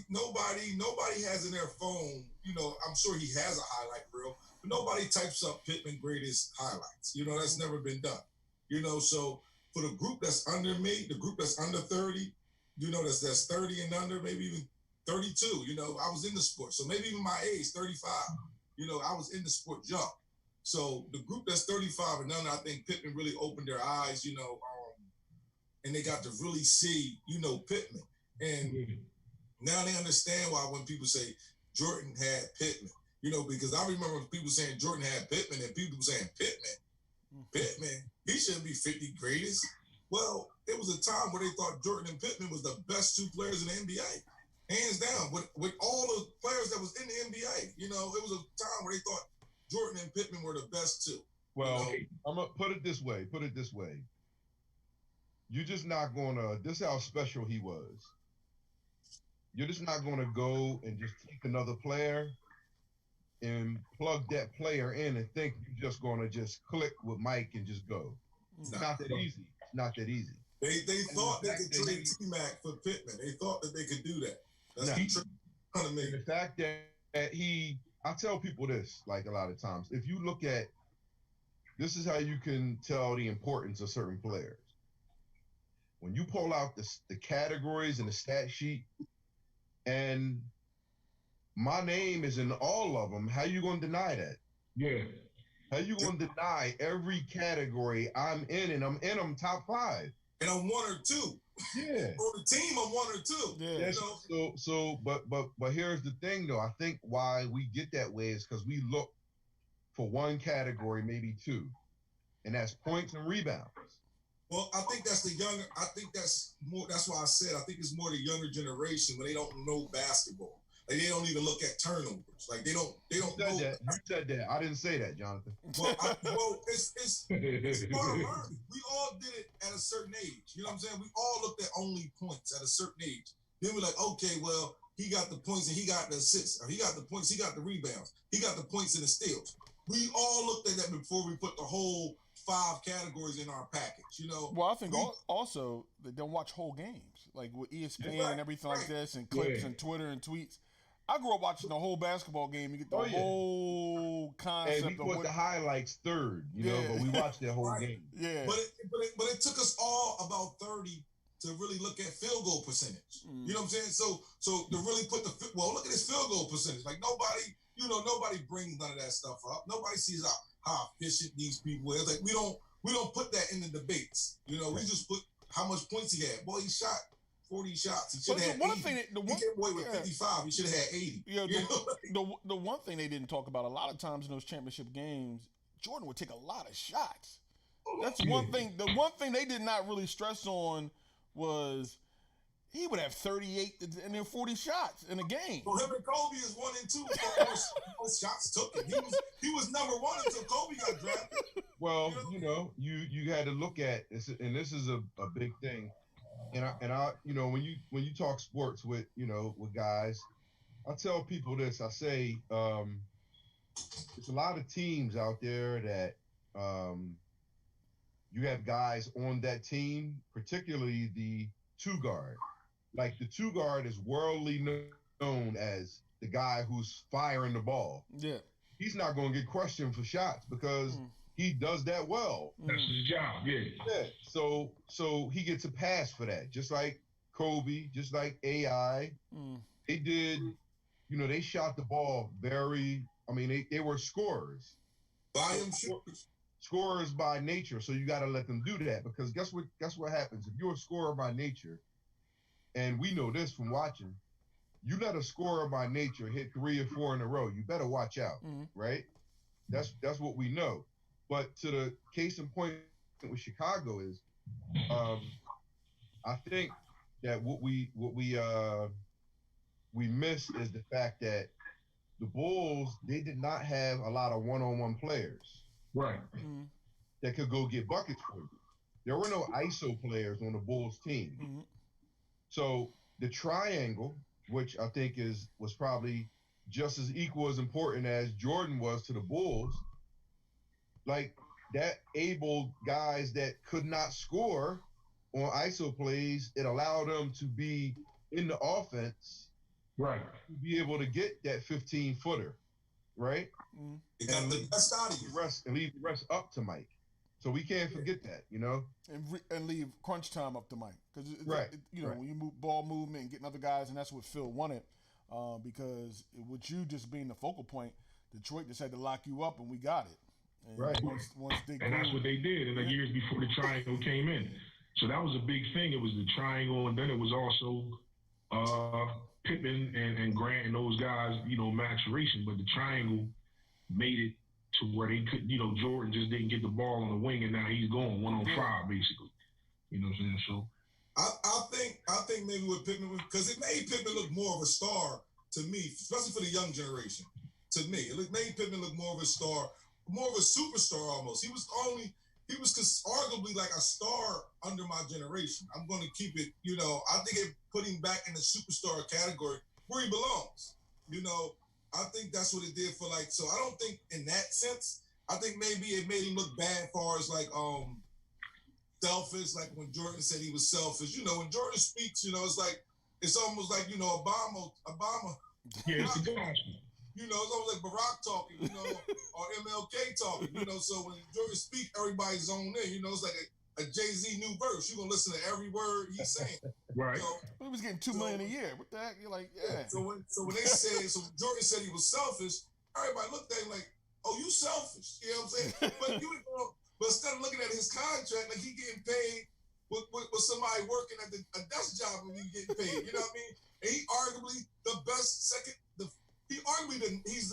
nobody has in their phone, I'm sure he has a highlight reel, but nobody types up Pittman greatest highlights. That's never been done. So for the group that's under me, the group that's under 30, that's 30 and under, maybe even 32, I was in the sport. So maybe even my age, 35, I was in the sport young. So the group that's 35 and under, I think Pittman really opened their eyes, and they got to really see, Pittman. And now they understand why when people say Jordan had Pittman, because I remember people saying Jordan had Pittman and people saying Pittman, he shouldn't be 50 greatest. Well, it was a time where they thought Jordan and Pittman was the best 2 players in the NBA, hands down, with all the players that was in the NBA. It was a time where they thought Jordan and Pittman were the best 2. Well, I'm going to put it this way. You're just not going to, this is how special he was. You're just not going to go and just take another player and plug that player in and think you're just going to just click with Mike and just go. It's not that easy. It's not that easy. They thought they could trade T-Mac for Pittman. They thought that they could do that. That's the fact that I tell people this, like, a lot of times, if you look at, this is how you can tell the importance of certain players. When you pull out the categories and the stat sheet, and my name is in all of them, how you going to deny that? Yeah. How you going to deny every category I'm in, and I'm in them top 5? and I'm 1 or 2. Yeah. On the team, I'm 1 or 2. Yeah. You know? But here's the thing, though. I think why we get that way is because we look for one category, maybe 2, and that's points and rebounds. Well, I think that's the younger. I think that's more. That's why I said I think it's more the younger generation when they don't know basketball. Like they don't even look at turnovers. Like they don't. They don't know. You said that. I didn't say that, Jonathan. Well, it's part of learning. We all did it at a certain age. You know what I'm saying? We all looked at only points at a certain age. Then we're like, okay, well, he got the points and he got the assists. Or he got the points. He got the rebounds. He got the points and the steals. We all looked at that before we put the whole 5 categories in our package, you know. Well, I think also they don't watch whole games, like with ESPN and everything like this, and clips and Twitter and tweets. I grew up watching the whole basketball game. You get the whole concept. And we put the highlights third, you know, but we watched the whole game. Yeah. But it took us all about 30 to really look at field goal percentage. You know what I'm saying? So to really put look at his field goal percentage. Like nobody brings none of that stuff up. Nobody sees how efficient these people is. Like we don't put that in the debates. You know, we just put how much points he had. Boy, he shot 40 shots. He should have had 80. He came away with 55. He should have had 80. Yeah, the one thing they didn't talk about a lot of times in those championship games, Jordan would take a lot of shots. That's one thing. The one thing they did not really stress on was he would have 38 and then 40 shots in a game. Well, him and Kobe is 1 and 2. Most shots took him. He was number 1 until Kobe got drafted. Well, you had to look at this, and this is a big thing. And I when you talk sports with guys, I tell people this. I say there's a lot of teams out there that you have guys on that team, particularly the 2 guard. Like the 2 guard is worldly known as the guy who's firing the ball. Yeah. He's not going to get questioned for shots because he does that well. That's his job, Yeah. So he gets a pass for that. Just like Kobe, just like AI. They did, they shot the ball they were scorers. Volume shooters. Scorers by nature. So you got to let them do that because guess what happens? If you're a scorer by nature, and we know this from watching, you let a scorer by nature hit 3 or 4 in a row, you better watch out, right? That's what we know. But to the case in point with Chicago is, I think that what we miss is the fact that the Bulls, they did not have a lot of one-on-one players, right? That could go get buckets for you. There were no ISO players on the Bulls team. So the triangle, which I think was probably just as equal as important as Jordan was to the Bulls, like that able guys that could not score on ISO plays, it allowed them to be in the offense, right? To be able to get that 15-footer, right? They got the best out of you. And leave the rest up to Mike. So we can't forget that, and leave crunch time up to Mike because when you move ball movement and getting other guys, and that's what Phil wanted because with you just being the focal point, Detroit just had to lock you up, and we got it. And that's what they did in the years before the triangle came in. So that was a big thing. It was the triangle, and then it was also Pippen and Grant and those guys, maturation. But the triangle made it to where they could, Jordan just didn't get the ball on the wing, and now he's going 1-on-5 basically. You know what I'm saying? So I think maybe with Pippen, because it made Pippen look more of a star to me, especially for the young generation. To me, it made Pippen look more of a star, more of a superstar almost. He was arguably like a star under my generation. I'm going to keep it, I think it put him back in the superstar category where he belongs. I think that's what it did for so I don't think in that sense, I think maybe it made him look bad as far as selfish, like when Jordan said he was selfish. When Jordan speaks, it's almost like, Obama. Yeah, it's the gospel. It's almost like Barack talking, or MLK talking, so when Jordan speaks, everybody's on there, it's like a Jay-Z new verse. You're going to listen to every word he's saying. Right. He was getting $2 million a year. What the heck? You're like, yeah. So when Jordan said he was selfish, everybody looked at him like, oh, you selfish. You know what I'm saying? But instead of looking at his contract, like he getting paid with somebody working at a desk job and you getting paid. You know what I mean? And he arguably the best second. He's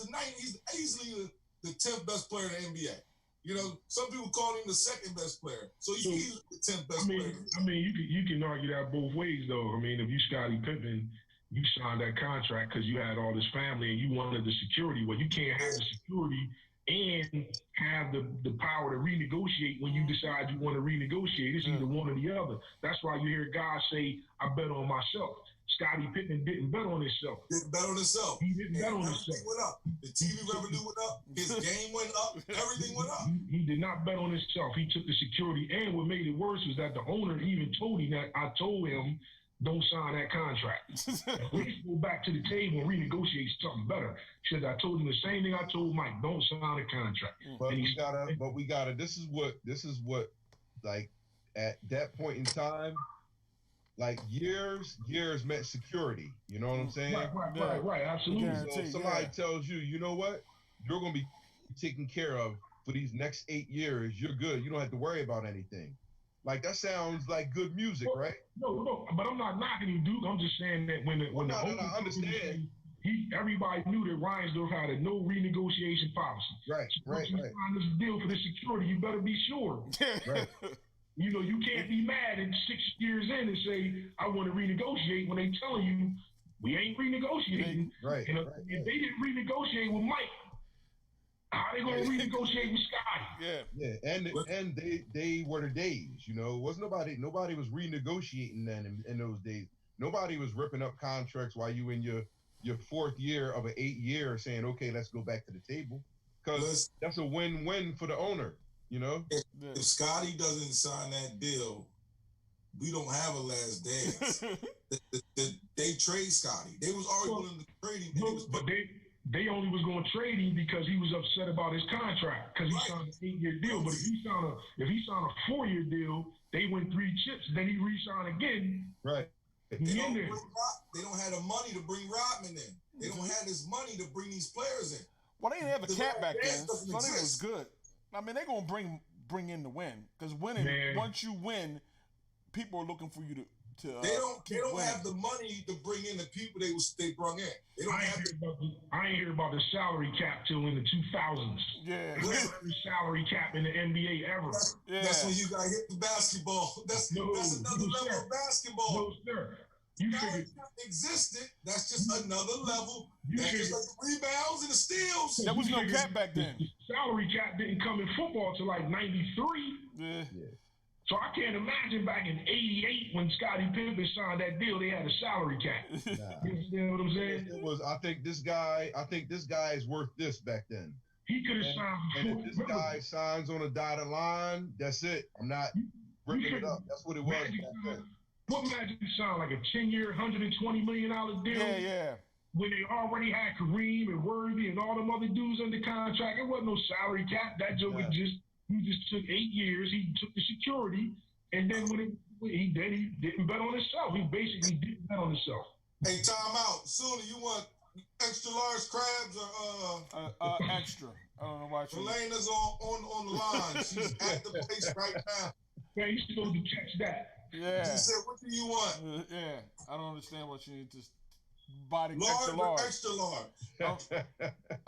easily the 10th best player in the NBA. You know, some people call him the second best player. So he's the 10th best player. I mean, you can argue that both ways, though. I mean, if you Scottie Pippen, you signed that contract because you had all this family and you wanted the security. Well, you can't have the security and have the power to renegotiate when you decide you want to renegotiate. It's either one or the other. That's why you hear guys say, I bet on myself. Scottie Pippen didn't bet on himself. Didn't bet on himself. He didn't bet on himself. Went up. The TV revenue went up. His game went up. Everything went up. He did not bet on himself. He took the security. And what made it worse was that the owner even told him that I told him, don't sign that contract. At least go back to the table and renegotiate something better. He said, I told him the same thing I told Mike, don't sign the contract. But we gotta, this is what, like, at that point in time, like years meant security. You know what I'm saying? Right, absolutely. So if somebody tells you, you know what, you're going to be taken care of for these next 8 years, you're good. You don't have to worry about anything. Like, that sounds like good music, right? No, but I'm not knocking him, dude. I'm just saying that when I understand. Everybody knew that Reinsdorf had a no renegotiation policy. Right. You sign this deal for the security, you better be sure. Right. You know, you can't be mad at 6 years in and say, I want to renegotiate when they telling you we ain't renegotiating. Right. And if they didn't renegotiate with Mike, how they gonna renegotiate with Scottie? Yeah. And they were the days, you know. Nobody was renegotiating then in those days. Nobody was ripping up contracts while you in your fourth year of an 8 year saying, okay, let's go back to the table. Because that's a win-win for the owner. You know, if Scottie doesn't sign that deal, we don't have a last dance. They trade Scottie. They was already willing to trade him. But they only was going to trade him because he was upset about his contract because he signed an 8-year deal. But if he signed a 4-year deal, they win 3 chips. Then he re-signed again. Right. They don't have the money to bring Rodman in. They don't have this money to bring these players in. Well, they didn't have a cap back then. Sunni was good. I mean, they're going to bring in the win. Because winning, once you win, people are looking for you to they don't have the money to bring in the people they brought in. They don't I ain't hear about the salary cap till in the 2000s. Yeah. The salary cap in the NBA ever. That's when you got to hit the basketball. That's another level of basketball. No, sir. You figured existed. That's just another level. That's just like the rebounds and the steals. There was no cap back then. The salary cap didn't come in football till like 93. Yeah. So I can't imagine back in '88 when Scottie Pippen signed that deal, they had a salary cap. You understand what I'm saying? It was. I think this guy is worth this back then. He could have signed. And if this guy signs on a dotted line, that's it. I'm not ripping it up. That's what it was back then. What Magic signed like a 10-year, $120 million deal? Yeah. When they already had Kareem and Worthy and all them other dudes under contract, it wasn't no salary cap. That joke he just took 8 years. He took the security, and then he didn't bet on himself. He basically didn't bet on himself. Hey, time out. Sunni, you want extra large crabs or extra? I don't know why. Elena's on the line. She's at the place right now. Yeah, you're supposed to catch that. Yeah. She said, "What do you want?" Yeah, I don't understand what you need to body large. Extra large.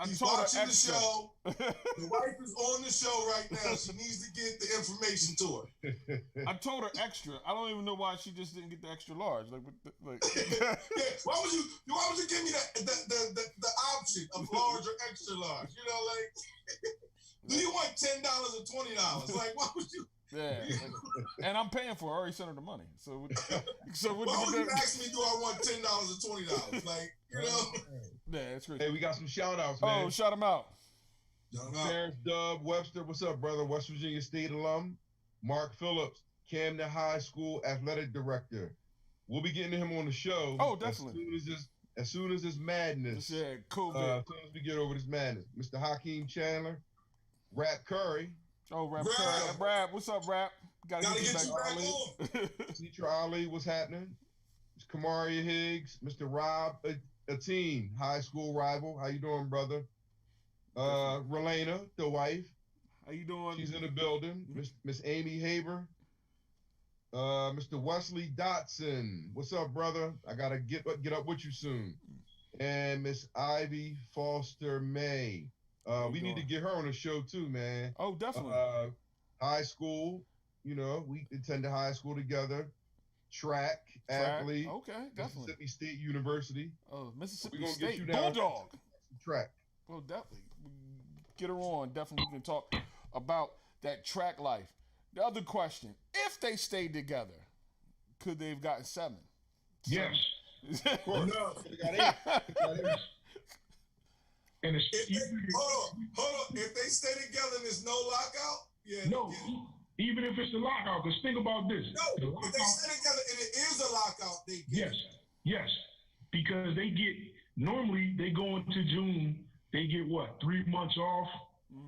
He's watching the show. The wife is on the show right now. She needs to get the information to her. I told her extra. I don't even know why she just didn't get the extra large. Like. Yeah. Why would you give me the option of large or extra large? You know, like, do you want $10 or $20? Like, why would you? Yeah, and I'm paying for it. I already sent her the money. So what why would you ask me, do I want $10 or $20? Like, you know? Yeah, that's great. Hey, we got some shout-outs, man. Oh, shout them out. Terrence Dub Webster, what's up, brother? West Virginia State alum. Mark Phillips, Camden High School athletic director. We'll be getting him on the show. Oh, definitely. As soon as this madness. Yeah, COVID. As soon as we get over this madness. Mr. Hakeem Chandler, Rap Curry. Oh, Rap Curry. Rap, what's up, Rap? Gotta get you back on. Teacher Ali, what's happening? Ms. Kamaria Higgs, Mr. Rob Ateen, high school rival. How you doing, brother? Relena, the wife. How you doing? She's in the building. Miss Amy Haber. Mr. Wesley Dotson. What's up, brother? I gotta get up with you soon. And Miss Ivy Foster May. We need to get her on the show too, man. Oh, definitely. High school, we attended high school together. Track athlete. Okay, definitely. Mississippi State University. Oh, Mississippi We're gonna State. get you down Bulldog. Track. Well, definitely. Get her on. Definitely we can talk about that track life. The other question, if they stayed together, could they have gotten 7? Yes. Of course. No. They got 8. And it's Hold on. If they stay together and there's no lockout, no, even if it's a lockout, because think about this. No, if they stay together and it is a lockout, they get Yes. Because normally they go into June, they get 3 months off.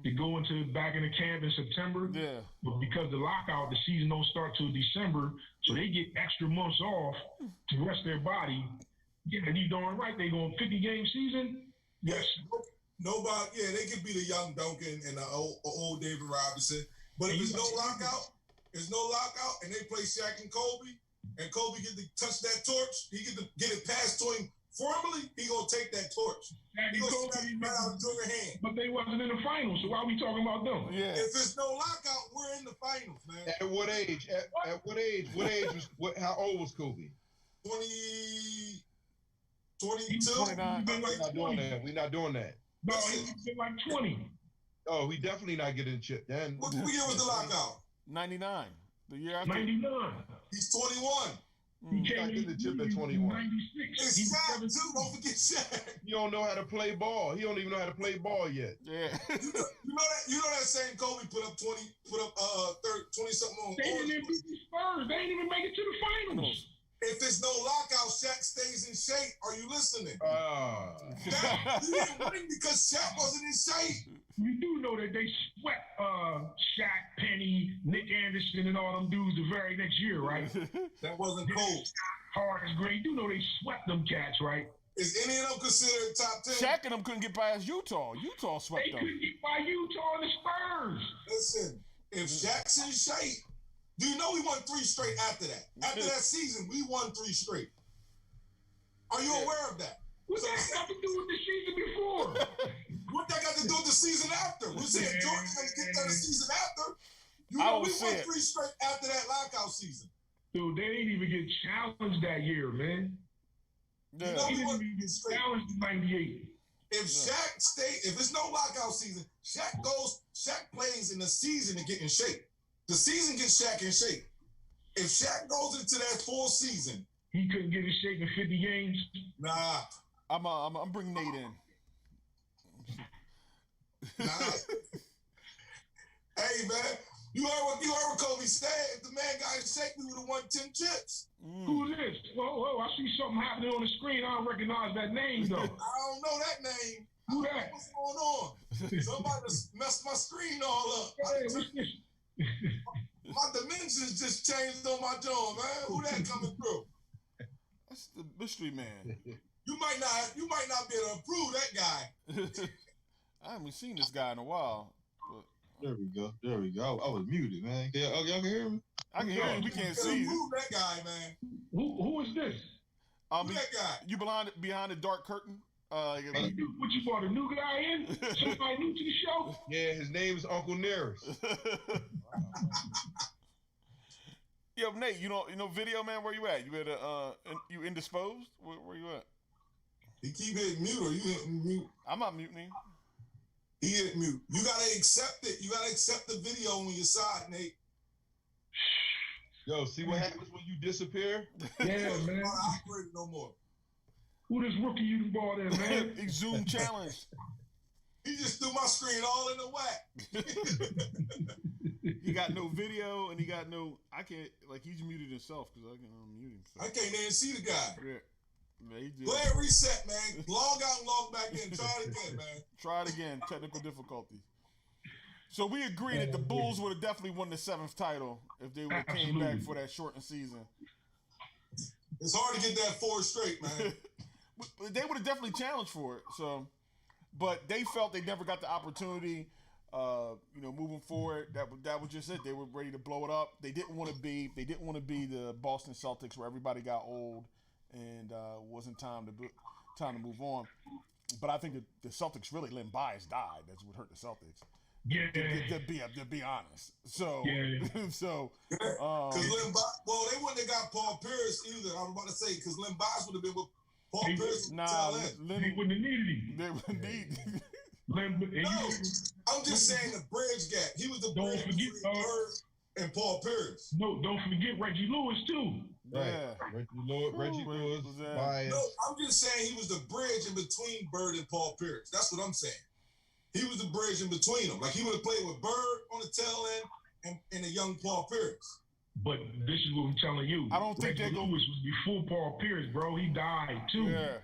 They go back into camp in September. Yeah. But because the lockout, the season don't start till December, so they get extra months off to rest their body. Yeah, and you darn right, they go on 50-game season. Yes. Nobody, they could be the young Duncan and the old David Robinson. But if there's no lockout, and they play Shaq and Kobe get to touch that torch, he get to get it passed to him formally, he gonna take that torch. He gonna snap it right out of your hand. But they wasn't in the finals, so why are we talking about them? Yeah. If there's no lockout, we're in the finals, man. At what age? At what age? How old was Kobe? 22. 29. We're not doing that. No, he's been like 20. Oh, we definitely not getting chipped then. What year was the lockout? 99. The year after. 99. He's 21. He came getting the chip at in 21. 96. It's Shaq, too. Don't forget Shaq. You don't know how to play ball. He don't even know how to play ball yet. Yeah. You know that same Kobe put up 20 something on. They didn't even beat the Spurs. They didn't even make it to the finals. If there's no lockout, Shaq stays in shape. Are you listening? He didn't win because Shaq wasn't in shape. You do know that they swept Shaq, Penny, Nick Anderson, and all them dudes the very next year, right? That wasn't cold. Horace Green. You do know they swept them cats, right? Is any of them considered top 10? Shaq and them couldn't get past Utah. Utah swept They them. couldn't get by Utah and the Spurs. Listen, if Shaq's in shape, do you know we won 3 straight after that? After that season, we won 3 straight. Are you aware of that? What that got to do with the season before? What that got to do with the season after? We're saying Jordan's going to get there the season after. You I know, would we won say 3 straight after that lockout season. Dude, they didn't even get challenged that year, man. Yeah. You know, They we didn't won even 3 get straight. challenged in 98. If Shaq if it's no lockout season, Shaq plays in the season to get in shape. The season gets Shaq in shape. If Shaq goes into that full season, he couldn't get his shape in 50 games. nah. I'm bringing Nate in. Nah. Hey man, you heard what Kobe said? If the man got in shape, we would have won 10 chips. Who is this? Whoa, I see something happening on the screen. I don't recognize that name, though. I don't know that name. Who that? What's going on? Somebody just messed my screen all up. Hey, what's this? My dimensions just changed on my jaw, man. Who that coming through? That's the mystery man. You might not be able to approve that guy. I haven't seen this guy in a while. But There we go. I was muted, man. Y'all can hear me? I can hear you. We can't see you. Approve that guy, man. Who is this? Who that guy? You behind the dark curtain? What you brought a new guy in? Somebody new to the show? Yeah, his name is Uncle Nearest. Yo, Nate, you know, video man, where you at? You at you indisposed? Where you at? He keep hitting mute or you hitting mute? I'm not muting. He hit mute. You gotta accept it. You gotta accept the video on your side, Nate. Yo, see what happens when you disappear? Yeah, I'm man. not operating no more. Who this rookie you done brought in, man? He Zoom challenge. He just threw my screen all in the whack. He got no video and he got no. I can't he's muted himself because I can unmute him. So. I can't even see the guy. Yeah, he did. Go ahead, reset, man. Log out and log back in. Try it again, man. Try it again. Technical difficulty. So we agree that the Bulls would have definitely won the 7th title if they would have came back for that shortened season. It's hard to get that 4 straight, man. They would have definitely challenged for it. So, but they felt they never got the opportunity. moving forward, that was just it. They were ready to blow it up. They didn't want to be the Boston Celtics where everybody got old and wasn't time to move on. But I think the Celtics really, Len Bias died. That's what hurt the Celtics. Yeah. To be honest. So so because they wouldn't have got Paul Pierce either. I was about to say because Len Bias would have been with Paul Pierce. He wouldn't have needed him. They would need. I'm just saying the bridge gap. He was the bridge between Bird and Paul Pierce. No, don't forget Reggie Lewis too. Right. Reggie Lewis. No, I'm just saying he was the bridge in between Bird and Paul Pierce. That's what I'm saying. He was the bridge in between them. Like he would have played with Bird on the tail end and a young Paul Pierce. But this is what I'm telling you. I don't think Reggie Lewis was before Paul Pierce, bro. He died too. Yeah.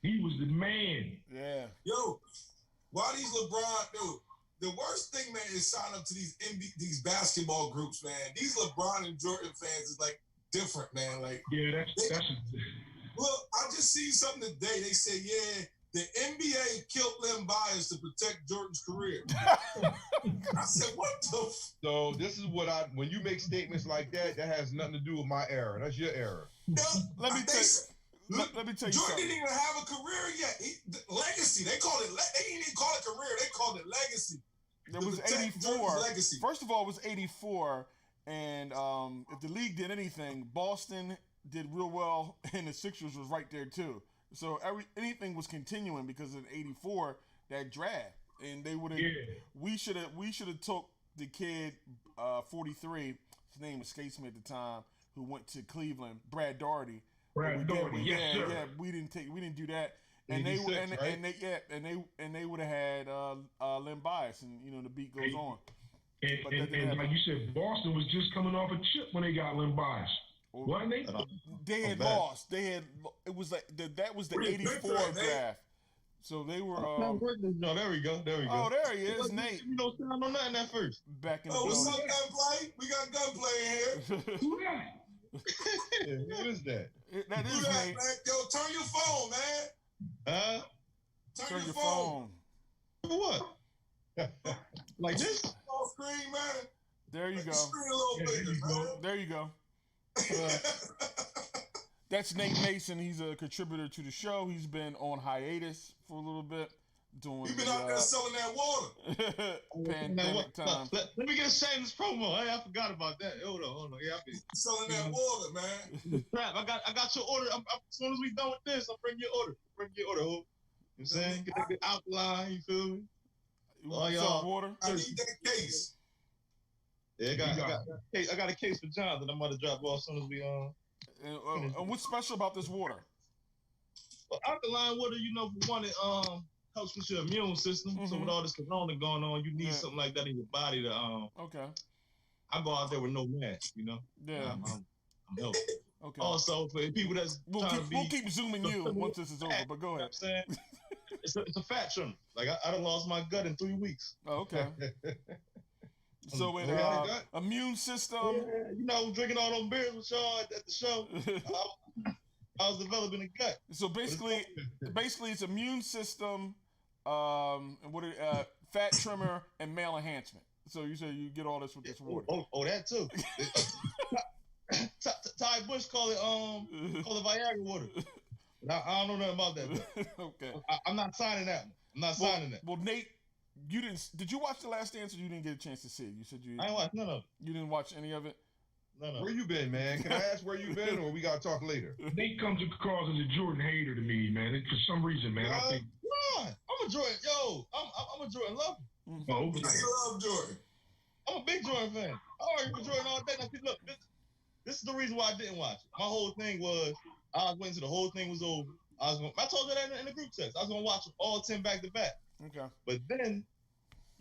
He was the man. Yeah. Yo, why these LeBron, dude? The worst thing, man, is sign up to these basketball groups, man. These LeBron and Jordan fans is like different, man. Like, yeah, that's. Look, I just seen something today. They said, yeah, the NBA killed Len Bias to protect Jordan's career. I said, what the? So this is what when you make statements like that has nothing to do with my era. That's your era. Let me tell you Jordan something. didn't even have a career yet. Legacy. They called it. They didn't even call it career. They called it legacy. It was 84. First of all, it was 84, and if the league did anything, Boston did real well, and the Sixers was right there too. So anything was continuing because in '84 that draft, and they would have. Yeah. We should have took the kid 43. His name escapes me at the time, who went to Cleveland, Brad Daugherty. Yeah, we didn't do that, and they would have had Len Bias, and the beat goes on. And like you said, Boston was just coming off a chip when they got Len Bias, wasn't they? They had lost. It was like that was the '84 draft. So they were. No, there we go. Oh, there he is, Nate. You don't sound on nothing at first. Back in. What's up, gunplay? We got gunplay in here. Who that? Who is that? That is Nate. Man. Yo, turn your phone, man. Turn your phone. For what? Like this? Full screen, man. There you go. Screen a little bigger, man. There you go. That's Nate Mason. He's a contributor to the show. He's been on hiatus for a little bit. You've been out there selling that water. Pandemic time. Let me get a shameless promo. Hey, I forgot about that. Hold on. Yeah, I been selling that water, man. Crap, I got your order. As soon as we done with this, I'll bring your order. Ho. You know what I'm saying? Get that good outline, you feel me? Oh, y'all. Water? I need that case. Yeah, I got a case for John that I'm about to drop off as soon as we and what's special about this water? Well, alkaline water, for one, it helps with your immune system. Mm-hmm. So with all this corona going on, you need something like that in your body to Okay. I go out there with no mask, Yeah. I'm healthy. Okay. Also, for people that's we'll keep zooming you once this is over, but go ahead. You know what I'm saying? it's a fat trimmer. Like I done lost my gut in 3 weeks. Oh, okay. So in immune system, drinking all those beers with y'all at the show, I was developing a gut. So basically, it's immune system, fat trimmer, and male enhancement. So you say you get all this with this water. Oh, that too. Ty Bush call it Viagra water. I don't know nothing about that. Okay. I'm not signing that one. I'm not signing that. Well, Nate, did you watch The Last Dance or you didn't get a chance to see it? You said you. I ain't watched none of it. You didn't watch any of it? No. Where you been, man? Can I ask where you been, or we gotta talk later? Nate comes across as a Jordan hater to me, man. For some reason, man. I think. Come on, I'm a Jordan. I'm a Jordan lover. Mm-hmm. Oh, okay. I love Jordan. I'm a big Jordan fan. I argue with Jordan all day. Now, look, this is the reason why I didn't watch it. My whole thing was I was waiting till the whole thing was over. I told you that in the group text. I was gonna watch all 10 back to back. Okay. But then,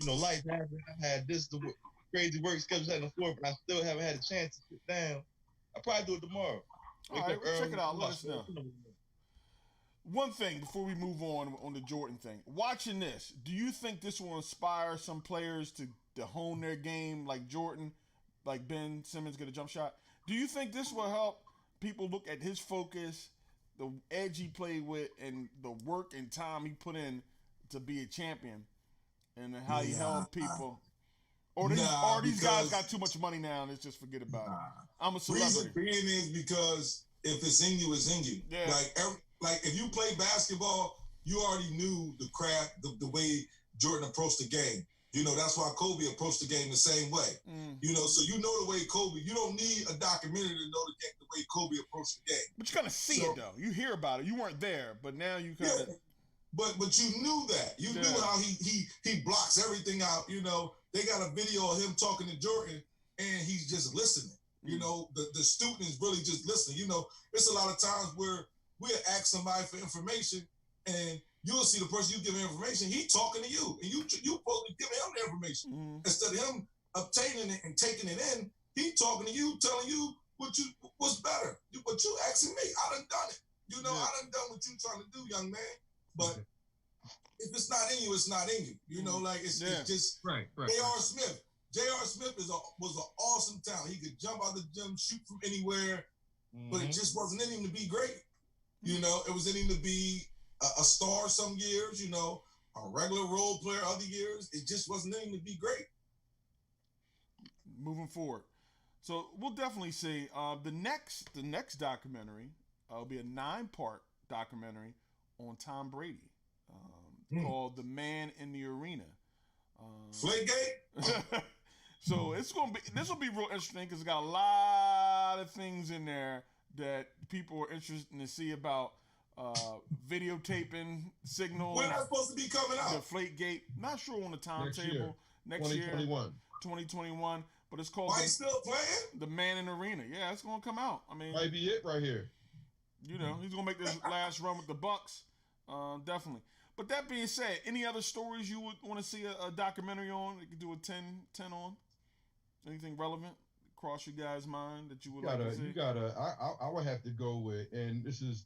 life happened. I had this crazy work schedule at the floor, but I still haven't had a chance to sit down. I'll probably do it tomorrow. All right, check it out. Let us know. One thing before we move on the Jordan thing. Watching this, do you think this will inspire some players to hone their game like Jordan, like Ben Simmons get a jump shot? Do you think this will help people look at his focus, the edge he played with, and the work and time he put in to be a champion? and how he held people. Or these guys got too much money now and let's just forget about it. I'm a celebrity. Reason being is because if it's in you, it's in you. Yeah. Like if you play basketball, you already knew the craft, the way Jordan approached the game. That's why Kobe approached the game the same way. So you know the way Kobe. You don't need a documentary to know the way Kobe approached the game. But you kind of see it though. You hear about it. You weren't there, but now you kind of. But you knew that. You knew how he blocks everything out. They got a video of him talking to Jordan, and he's just listening. The student is really just listening. It's a lot of times where we'll ask somebody for information, and you'll see the person you give information, he talking to you, and you supposed to give him the information. Instead of him obtaining it and taking it in, he talking to you, telling you what's better. What you asking me, I done it. I done what you trying to do, young man. But if it's not in you, it's not in you. It's just right. J.R. Smith. J.R. Smith was an awesome talent. He could jump out the gym, shoot from anywhere, but it just wasn't in him to be great. It was in him to be a star some years, a regular role player other years. It just wasn't in him to be great. Moving forward. So we'll definitely see the next documentary will be a 9-part documentary on Tom Brady called The Man in the Arena. Flagate? So this will be real interesting because it's got a lot of things in there that people are interested to see about videotaping signals. When that's supposed to be coming out? Deflategate. Not sure on the timetable. Next year. 2021. But it's called. Why still playing? The Man in the Arena. Yeah, it's going to come out. I mean, might be it right here. He's going to make this last run with the Bucks. Definitely. But that being said, any other stories you would want to see a documentary on? You could do a 10 on? Anything relevant cross your guys' mind that you would like to see? I would have to go with, and this is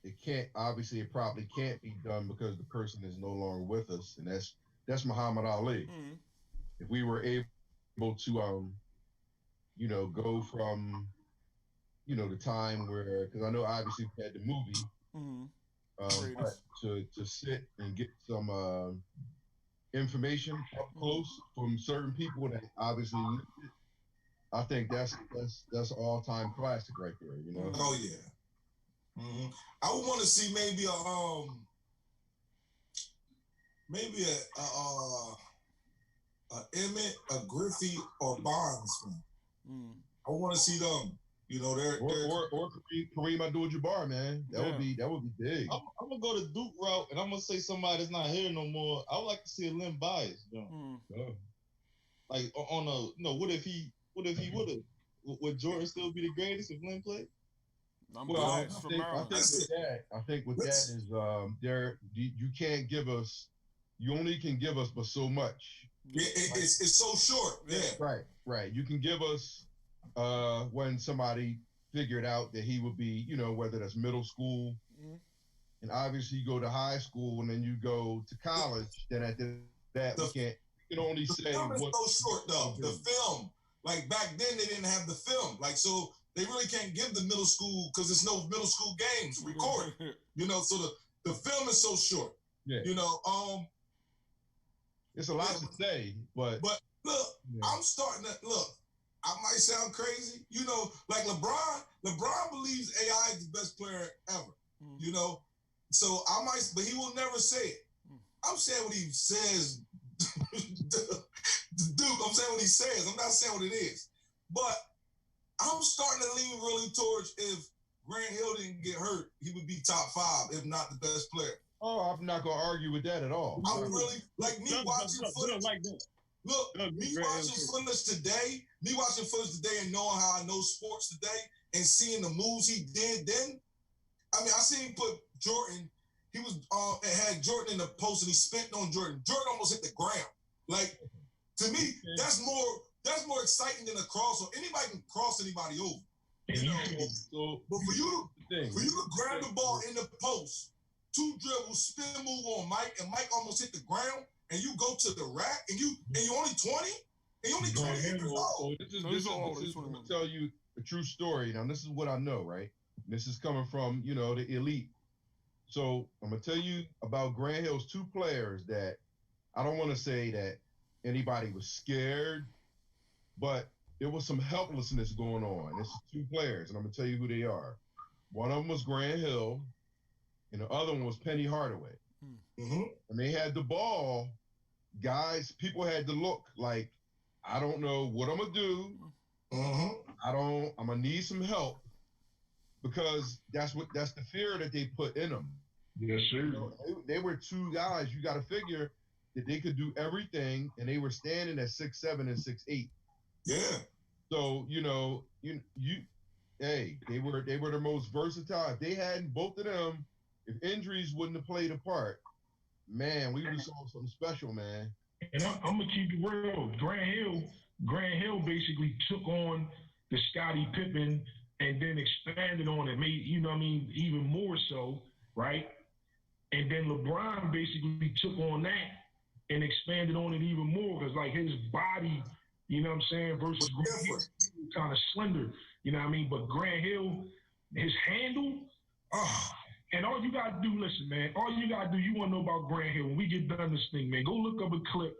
it can't, obviously it probably can't be done because the person is no longer with us, and that's Muhammad Ali. Mm-hmm. If we were able to go from the time where, because I know obviously we had the movie, but to sit and get some information up close from certain people that obviously lived it, I think that's all-time classic right there. Oh yeah. Mm-hmm. I would want to see maybe a Emmett, a Griffey, or Bonds film. I want to see them. They're or Kareem Abdul-Jabbar, man. That would be big. I'm gonna go to Duke route, and I'm gonna say somebody that's not here no more. I would like to see a Len Bias. Like on a what if he would have? Would Jordan still be the greatest if Len played? I think with that is you can't give us. You only can give us but so much. It's so short. Yeah. Right. You can give us when somebody figured out that he would be, whether that's middle school, and obviously you go to high school and then you go to college. Then after that, we can only say film is so short though. The film, like back then, they didn't have the film, so they really can't give the middle school because there's no middle school games recorded. So the film is so short. Yeah. It's a lot to say, but look, I'm starting to look. I might sound crazy, like LeBron believes AI is the best player ever, so I might, but he will never say it. I'm saying what he says, Duke, I'm saying what he says. I'm not saying what it is, but I'm starting to lean really towards if Grant Hill didn't get hurt, he would be top 5, if not the best player. Oh, I'm not going to argue with that at all. I'm really, like me watching footage. Look, me watching footage today and knowing how I know sports today and seeing the moves he did then, I mean, I seen him put Jordan, he was, had Jordan in the post and he spent on Jordan. Jordan almost hit the ground. Like, to me, that's more exciting than a cross, or anybody can cross anybody over. But for you to grab the ball in the post, 2 dribbles, spin move on Mike, and Mike almost hit the ground, and you go to the rack, and you only 20, and you only 20 years old. This is I'm gonna tell you a true story. Now, this is what I know, right? This is coming from the elite. So I'm gonna tell you about Grant Hill's two players that I don't want to say that anybody was scared, but there was some helplessness going on. It's two players, and I'm gonna tell you who they are. One of them was Grant Hill, and the other one was Penny Hardaway. Mm-hmm. And they had the ball, guys. People had to look like, I don't know what I'm gonna do. Mm-hmm. I'm gonna need some help because that's the fear that they put in them. Yes, sir. You know, they were two guys. You got to figure that they could do everything, and they were standing at 6'7" and 6'8". Yeah. So hey, they were the most versatile. If they hadn't both of them, if injuries wouldn't have played a part, man, we would have saw something special, man. And I'm gonna keep it real. Grant Hill basically took on the Scottie Pippen and then expanded on it, made even more so, right? And then LeBron basically took on that and expanded on it even more because like his body, versus Grant Hill, kind of slender, But Grant Hill, his handle, and all you gotta do, listen, man, you wanna know about Grant Hill. When we get done this thing, man, go look up a clip,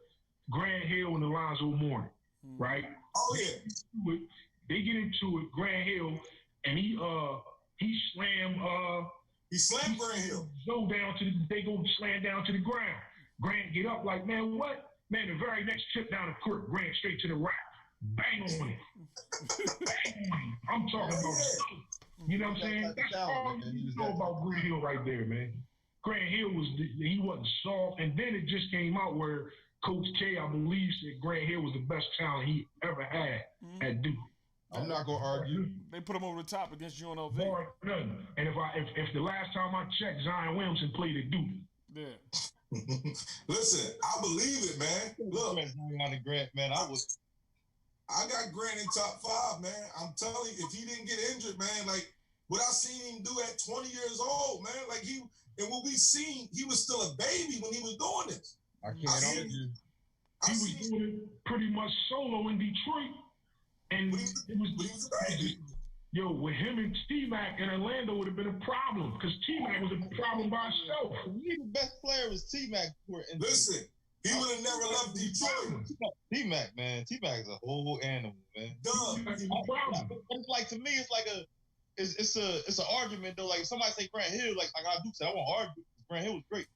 Grant Hill and Alonzo Mourning, right? Oh yeah. They get into it, Grant Hill, and he slammed Grant Hill. They go slam down to the ground. Grant get up like, man, what? Man, the very next trip down the court, Grant straight to the rack. Bang on it. Bang on it. I'm talking about you know what I'm saying? That's all you know about Grant Hill right there, man. Grant Hill he wasn't soft, and then it just came out where Coach K, I believe, said Grant Hill was the best talent he ever had at Duke. I'm not gonna argue. They put him over the top against UNLV. Nothing. And if the last time I checked, Zion Williamson played at Duke. Yeah. Listen, I believe it, man. Look, Grant, man, I got Grant in top 5, man. I'm telling you, if he didn't get injured, man, like what I seen him do at 20 years old, man, like what we seen, he was still a baby when he was doing this. I can't argue. He was doing it pretty much solo in Detroit. And it was crazy. Yo, with him and T-Mac in Orlando would have been a problem because T-Mac was a problem by himself. The best player was T-Mac. Listen, he would have never left Detroit. T-Mac, man. T-Mac is a whole animal, man. It's like, to me, it's like it's an argument though. Like if somebody say Grant Hill, like I do say, I won't argue. Grant Hill was great.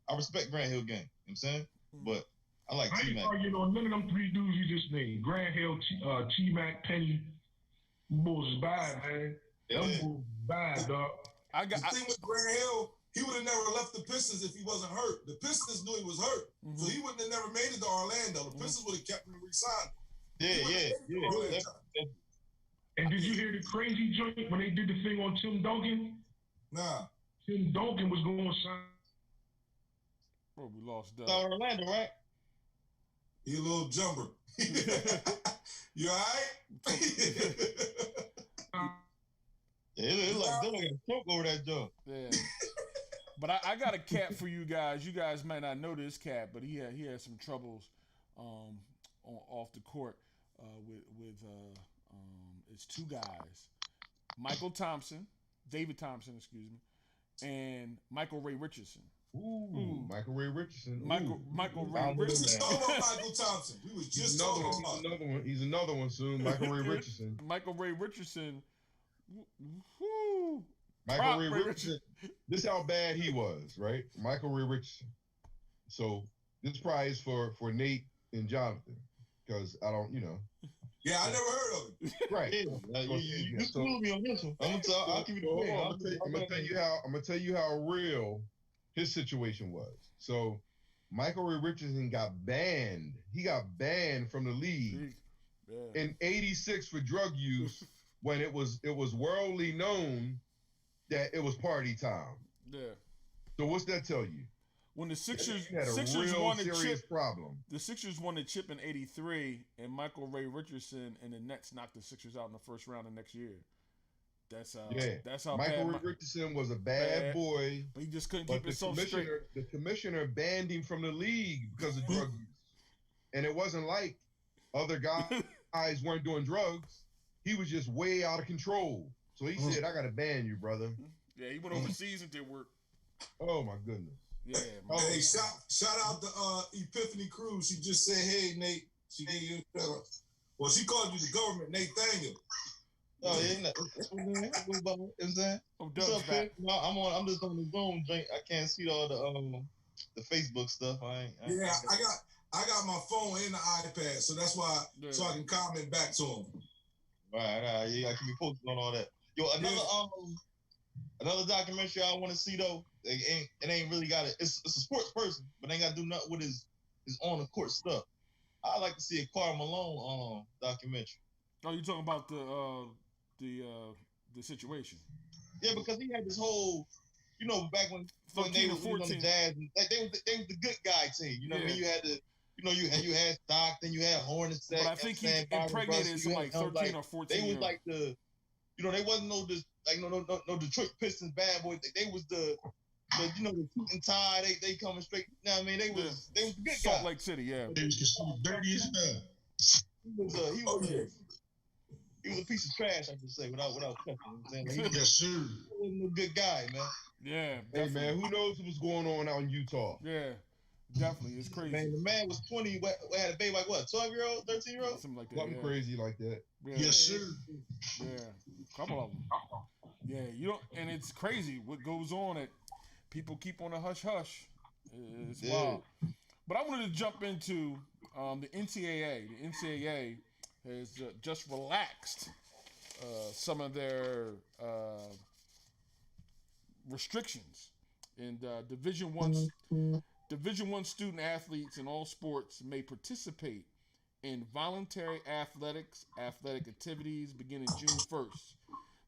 I respect Grant Hill game. You know what I'm saying? But I like T-Mac. I ain't arguing on none of them three dudes you just named. Grant Hill, T-Mac, Penny. Bulls is bad, man. Them Bulls bad, dog. The thing with Grant Hill, he would have never left the Pistons if he wasn't hurt. The Pistons knew he was hurt, so he wouldn't have never made it to Orlando. The Pistons would have kept him and re-signed. Yeah. And did you hear the crazy joint when they did the thing on Tim Duncan? Nah. Tim Duncan was going to sign. Oh, we lost Doug. Orlando, right? He a little jumper. You all right? It looked like Doug got a choke over that joint. Yeah. But I got a cat for you guys. You guys might not know this cat, but he had some troubles off the court with it's two guys, David Thompson, excuse me, and Michael Ray Richardson. Ooh. Michael Ray Richardson. Michael Ray Richardson. Michael Thompson. We was just talking about. He's another one soon. Michael Ray Richardson. Michael Ray Richardson. Michael Ray Richardson. This is how bad he was, right? Michael Ray Richardson. So this prize for Nate and Jonathan, because I don't, Yeah, I never heard of it. Right. You schooled me on this one. I'll give you the way. I'm gonna tell you how real his situation was. So Michael Ray Richardson got banned. He got banned from the league in '86 for drug use when it was worldly known that it was party time. Yeah. So what's that tell you? When the Sixers won the chip, problem. The Sixers won the chip in '83, and Michael Ray Richardson and the Nets knocked the Sixers out in the first round of next year. That's how Michael bad Ray Richardson was a bad boy, but he just couldn't keep himself straight. The commissioner banned him from the league because of drug use, and it wasn't like other guys weren't doing drugs. He was just way out of control. So he said, "I got to ban you, brother." Yeah, he went overseas and did work. Oh my goodness. Yeah. Hey, shout out to Epiphany Cruz. She just said, "Hey, Nate." She gave you a shout out. Well, she called you the government, Nathaniel. Oh yeah, that's what I'm saying. What's up, back. no, I'm just on the Zoom drink. I can't see all the Facebook stuff. I got my phone and the iPad, so that's why so I can comment back to him. Right. You gotta keep me posted on all that. Yo, another documentary I want to see though. It ain't really got it. It's a sports person, but ain't got to do nothing with his on the court stuff. I like to see a Karl Malone documentary. Oh, you talking about the situation? Yeah, because he had this whole, back when they was on the Jazz, they was the good guy team. You know what I mean? You had the, you had Stockton, you had Hornacek. But I think he impregnated some like 13 or 14. They was like the, they wasn't no Detroit Pistons bad boys. They was the suit and tie. They coming straight. You know what I mean? They was the good guys. Salt Lake City, yeah. They was considered dirty as hell. He was a piece of trash, I can say, without cussing. Yes, sir. He wasn't a good guy, man. Yeah. Hey, man, who knows what's going on out in Utah? Yeah, definitely. It's crazy. Man, the man was 20, had a baby like what, 12-year-old, 13-year-old? Something like that. Something crazy like that. Yeah. Yes, sir. Yeah, a couple of them. Yeah, and it's crazy what goes on that people keep on a hush hush. It's wild. But I wanted to jump into the NCAA. The NCAA has just relaxed some of their restrictions, and Division One student athletes in all sports may participate in voluntary athletic activities beginning June 1st.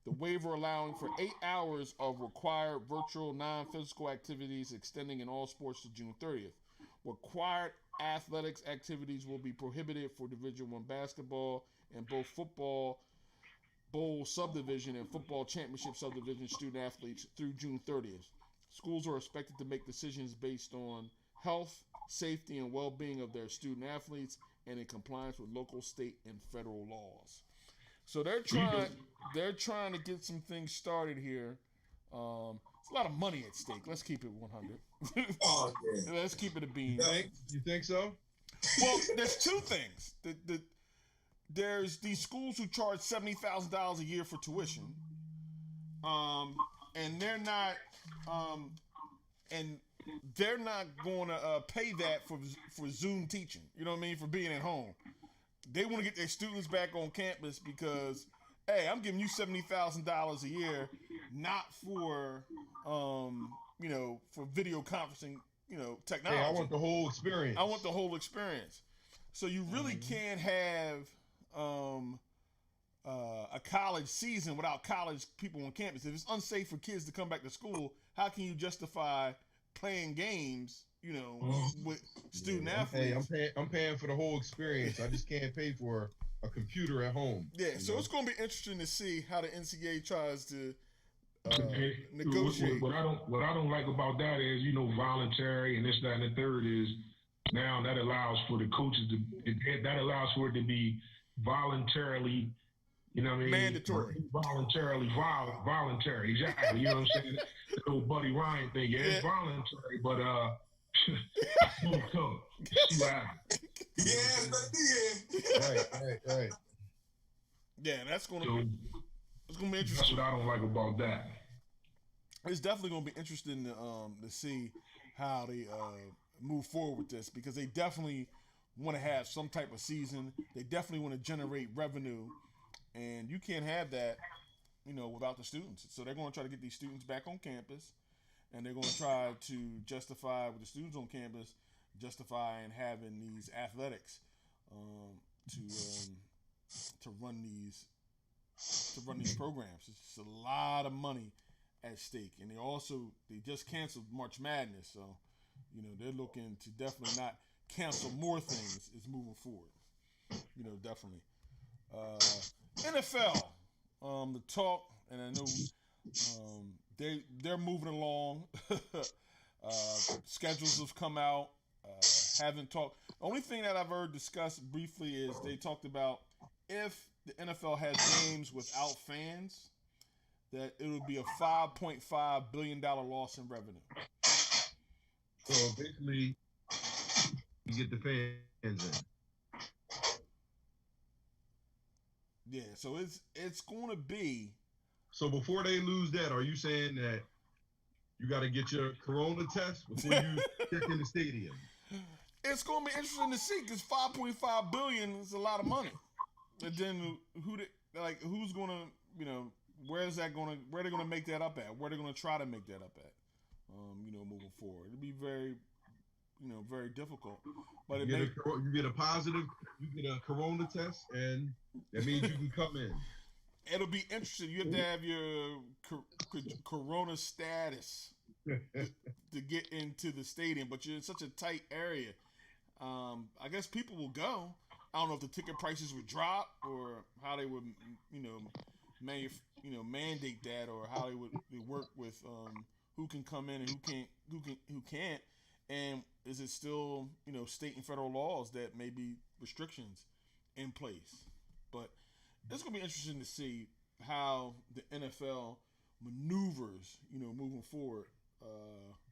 The waiver allowing for 8 hours of required virtual non-physical activities extending in all sports to June 30th. Required athletics activities will be prohibited for Division I basketball and both football bowl subdivision and football championship subdivision student athletes through June 30th. Schools are expected to make decisions based on health, safety, and well-being of their student athletes and in compliance with local, state, and federal laws. So they're trying to get some things started here. It's a lot of money at stake. Let's keep it 100. Oh, yeah. Let's keep it a bean. You think so? Well, there's two things. There's these schools who charge $70,000 a year for tuition, and they're not going to pay that for Zoom teaching. You know what I mean? For being at home. They want to get their students back on campus because, hey, I'm giving you $70,000 a year, not for for video conferencing, technology. Hey, I want the whole experience. I want the whole experience. So you really can't have a college season without college people on campus. If it's unsafe for kids to come back to school, how can you justify playing games, with student athletes? Hey, I'm paying for the whole experience. I just can't pay for a computer at home. Yeah, so it's going to be interesting to see how the NCAA tries to negotiate. What I don't like about that is, voluntary and this, that, and the third is now that allows for the coaches that allows for it to be voluntarily, mandatory. Voluntary, exactly. You know what I'm saying? The old Buddy Ryan thing. Yeah, it's voluntary, but come. Right. Yeah, it's gonna be interesting. That's what I don't like about that. It's definitely gonna be interesting to see how they move forward with this, because they definitely want to have some type of season. They definitely want to generate revenue, and you can't have that, without the students. So they're going to try to get these students back on campus, and they're going to try to justify with the students on campus, justifying having these athletics to run these programs. It's a lot of money at stake, and they just canceled March Madness, so they're looking to definitely not cancel more things is moving forward. Definitely. NFL, the talk, and I know they're moving along. Schedules have come out. Haven't talked. The only thing that I've heard discussed briefly is they talked about if the NFL has games without fans, that it would be a $5.5 billion loss in revenue. So basically, you get the fans in. Yeah, so it's going to be. So before they lose that, are you saying that you got to get your corona test before you check in the stadium? It's going to be interesting to see because $5.5 billion is a lot of money. And then who's going to, where they're going to make that up at? Where they're going to try to make that up at? Moving forward, it'll be very, very difficult. But you get a positive, you get a corona test, and that means you can come in. It'll be interesting. You have to have your corona status to get into the stadium, but you're in such a tight area. I guess people will go. I don't know if the ticket prices would drop or how they would, mandate that, or how they would work with who can come in and who can't, and is it still state and federal laws that may be restrictions in place? But it's gonna be interesting to see how the NFL maneuvers, moving forward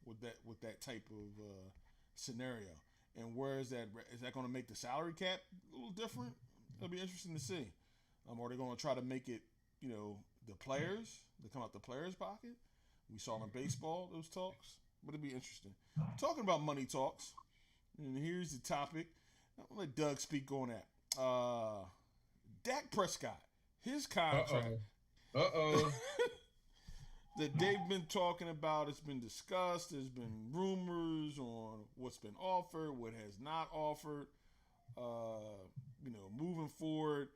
with that type of scenario. And where is that going to make the salary cap a little different? It'll be interesting to see. Are they going to try to make it, the players, to come out the players' pocket? We saw in baseball those talks, but it'll be interesting. Talking about money talks, and here's the topic. I'll let Doug speak on that. Dak Prescott, his contract. That they've been talking about, it's been discussed. There's been rumors on what's been offered, what has not offered. Moving forward,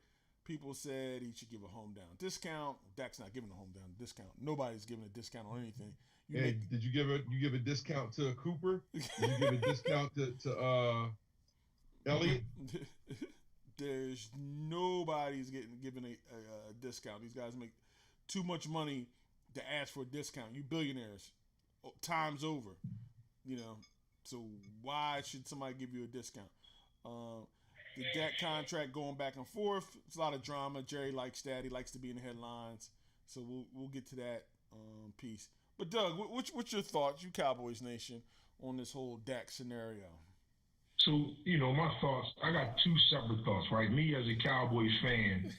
people said he should give a hometown discount. Dak's not giving a hometown discount. Nobody's giving a discount on anything. Did you give a discount to Cooper? Did you give a discount to Elliott? There's nobody's giving a discount. These guys make too much money to ask for a discount. You billionaires, times over, So why should somebody give you a discount? The Dak contract going back and forth. It's a lot of drama. Jerry likes that. He likes to be in the headlines. So we'll get to that piece. But Doug, what's your thoughts, you Cowboys Nation, on this whole Dak scenario? So, my thoughts, I got two separate thoughts, right? Me as a Cowboys fan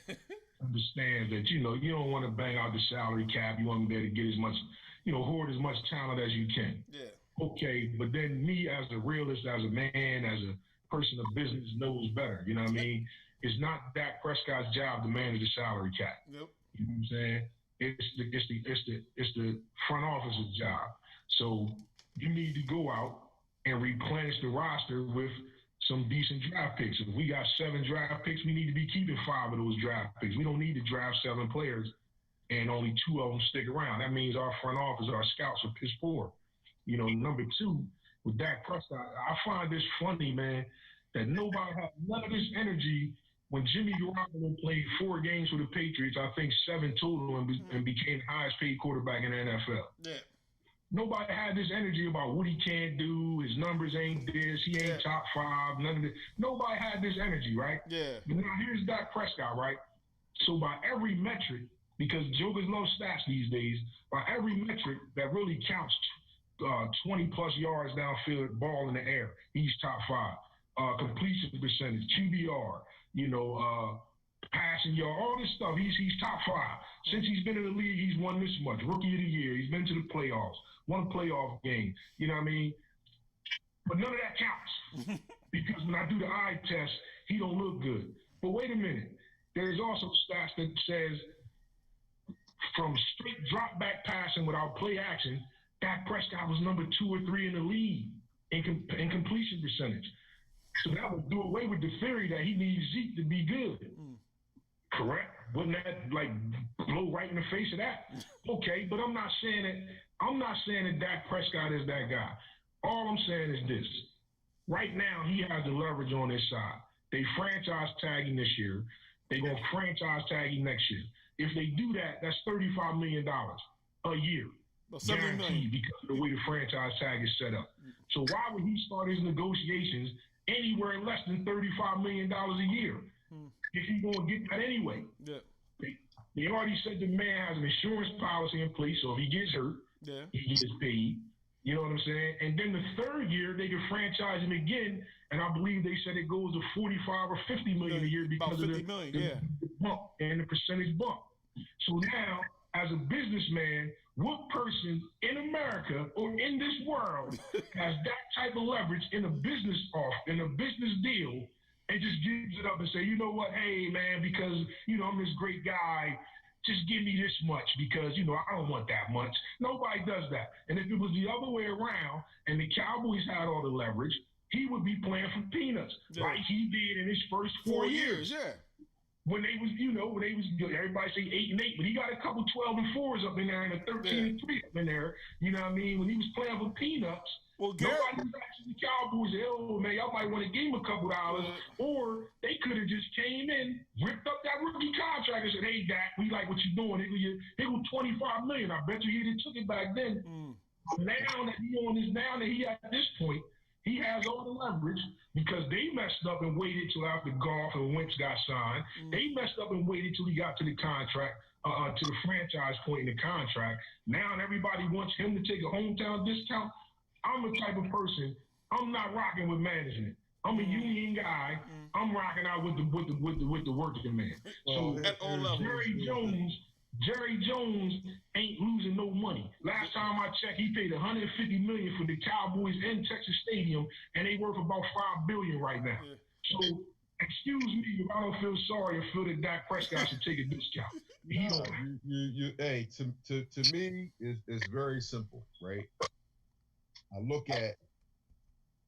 understands that, you don't want to bang out the salary cap. You want to be able to get as much, hoard as much talent as you can. Yeah. Okay, but then me as a realist, as a man, as a person of business knows better. You know what I mean? It's not Dak Prescott's job to manage the salary cap. Nope. You know what I'm saying? It's the front office's job. So you need to go out and replenish the roster with some decent draft picks. If we got 7 draft picks, we need to be keeping 5 of those draft picks. We don't need to draft 7 players and only 2 of them stick around. That means our front office, our scouts are piss poor. Number 2, with Dak Prescott, I find this funny, man, that nobody had none of this energy when Jimmy Garoppolo played 4 games for the Patriots, I think 7 total, and became the highest paid quarterback in the NFL. Yeah. Nobody had this energy about what he can't do. His numbers ain't this. He ain't top 5. None of this. Nobody had this energy, right? Yeah. But now here's Dak Prescott, right? So by every metric, because jokers love stats these days, by every metric that really counts, 20-plus yards downfield, ball in the air, he's top 5. Completion percentage, QBR, passing yard, all this stuff. He's top 5. Since he's been in the league, he's won this much. Rookie of the year. He's been to the playoffs. Won a playoff game. You know what I mean? But none of that counts. Because when I do the eye test, he don't look good. But wait a minute. There's also stats that says from straight drop back passing without play action, Dak Prescott was number 2 or 3 in the league in completion percentage. So that would do away with the theory that he needs Zeke to be good. Correct? Wouldn't that blow right in the face of that? Okay, but I'm not saying that Dak Prescott is that guy. All I'm saying is this. Right now, he has the leverage on his side. They franchise tag him this year. They're going to franchise tag him next year. If they do that, that's $35 million a year. Guaranteed, because of the way the franchise tag is set up. So why would he start his negotiations anywhere less than $35 million a year? If he's going to get that anyway. Yeah. They already said the man has an insurance policy in place, so if he gets hurt, he gets paid. You know what I'm saying? And then the third year, they can franchise him again, and I believe they said it goes to 45 or 50 million a year because of the bump and the percentage bump. So now, as a businessman, what person in America or in this world has that type of leverage in a business deal and just gives it up and say, you know what, hey man, because I'm this great guy, just give me this much because I don't want that much. Nobody does that. And if it was the other way around and the Cowboys had all the leverage, he would be playing for peanuts like he did in his first 4 years. When they was, everybody say 8-8, but he got a couple 12-4s up in there and a 13-3 up in there. You know what I mean? When he was playing for peanuts, nobody was asking the Cowboys, oh man, y'all might want to give him a couple dollars, or they could have just came in, ripped up that rookie contract and said, hey, Dak, we like what you're doing. It was $25 million. I bet you he didn't took it back then. Now that he at this point, he has all the leverage because they messed up and waited till after Goff and Wentz got signed. They messed up and waited till he got to the contract, to the franchise point in the contract. Now everybody wants him to take a hometown discount. I'm the type of person, I'm not rocking with management. I'm a union guy. I'm rocking out with the working man. So at all levels. Jerry Jones ain't losing no money. Last time I checked, he paid $150 million for the Cowboys in Texas Stadium, and they worth about $5 billion right now. So, excuse me if I don't feel sorry or feel that Dak Prescott should take a discount. Hey, to me, it's very simple, right? I look at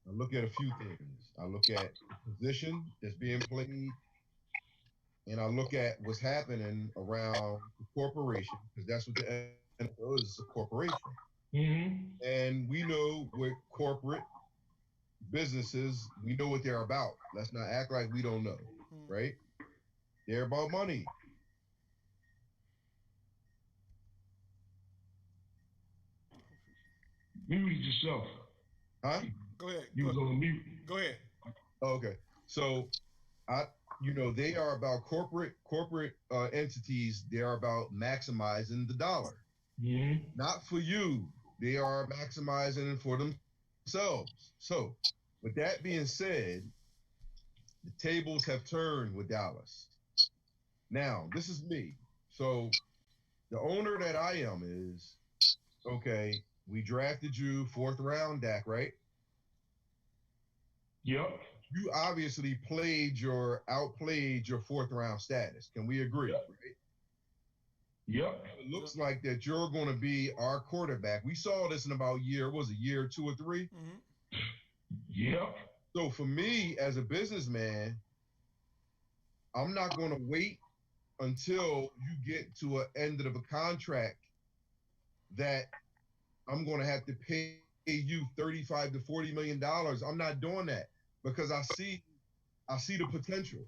a few things. I look at the position that's being played. And I look at what's happening around the corporation, because that's what the NFL is, a corporation. And we know what corporate businesses, we know what they're about. Let's not act like we don't know, right? They're about money. Mute yourself. Huh? Go ahead. You was on mute. Go ahead. Okay. So, they are about corporate entities. They are about maximizing the dollar. Not for you. They are maximizing it for themselves. So, with that being said, the tables have turned with Dallas. Now, this is me. So, the owner that I am is, okay, we drafted you 4th round, Dak, right? Yep. You obviously outplayed your 4th round status. Can we agree? Yep. Right? Yep. It looks like that you're going to be our quarterback. We saw this in about year 2 or 3? Yep. So for me as a businessman, I'm not going to wait until you get to an end of a contract that I'm going to have to pay you $35 to $40 million. I'm not doing that. Because I see the potential.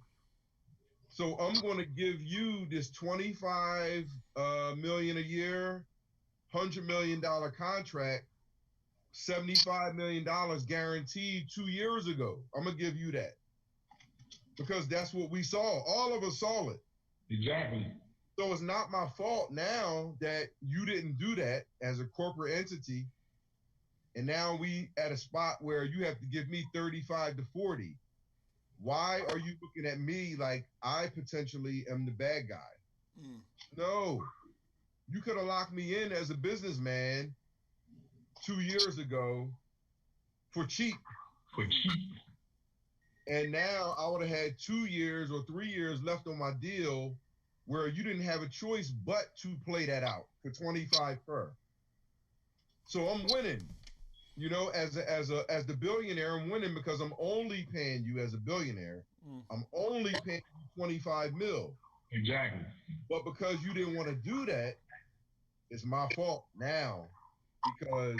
So I'm going to give you this $25 million a year, $100 million contract, $75 million guaranteed 2 years ago. I'm going to give you that. Because that's what we saw. All of us saw it. Exactly. So it's not my fault now that you didn't do that as a corporate entity. And now we at a spot where you have to give me 35 to 40. Why are you looking at me like I potentially am the bad guy? No. You could have locked me in as a businessman 2 years ago for cheap. And now I would have had 2 years or 3 years left on my deal where you didn't have a choice but to play that out for 25 per. So I'm winning. As the billionaire, I'm winning because I'm only paying you as a billionaire. I'm only paying you 25 mil. Exactly. But because you didn't want to do that, it's my fault now because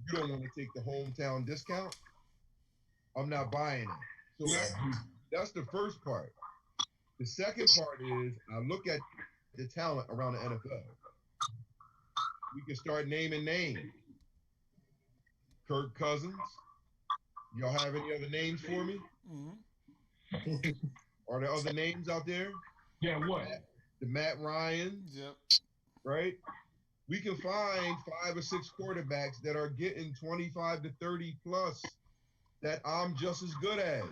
you don't want to take the hometown discount. I'm not buying it. So that's the first part. The second part is I look at the talent around the NFL. We can start naming names. Kirk Cousins. Y'all have any other names for me? Are there other names out there? Yeah, what? the Matt Ryans, Yep. right? We can find 5 or 6 quarterbacks that are getting 25 to 30 plus that I'm just as good as.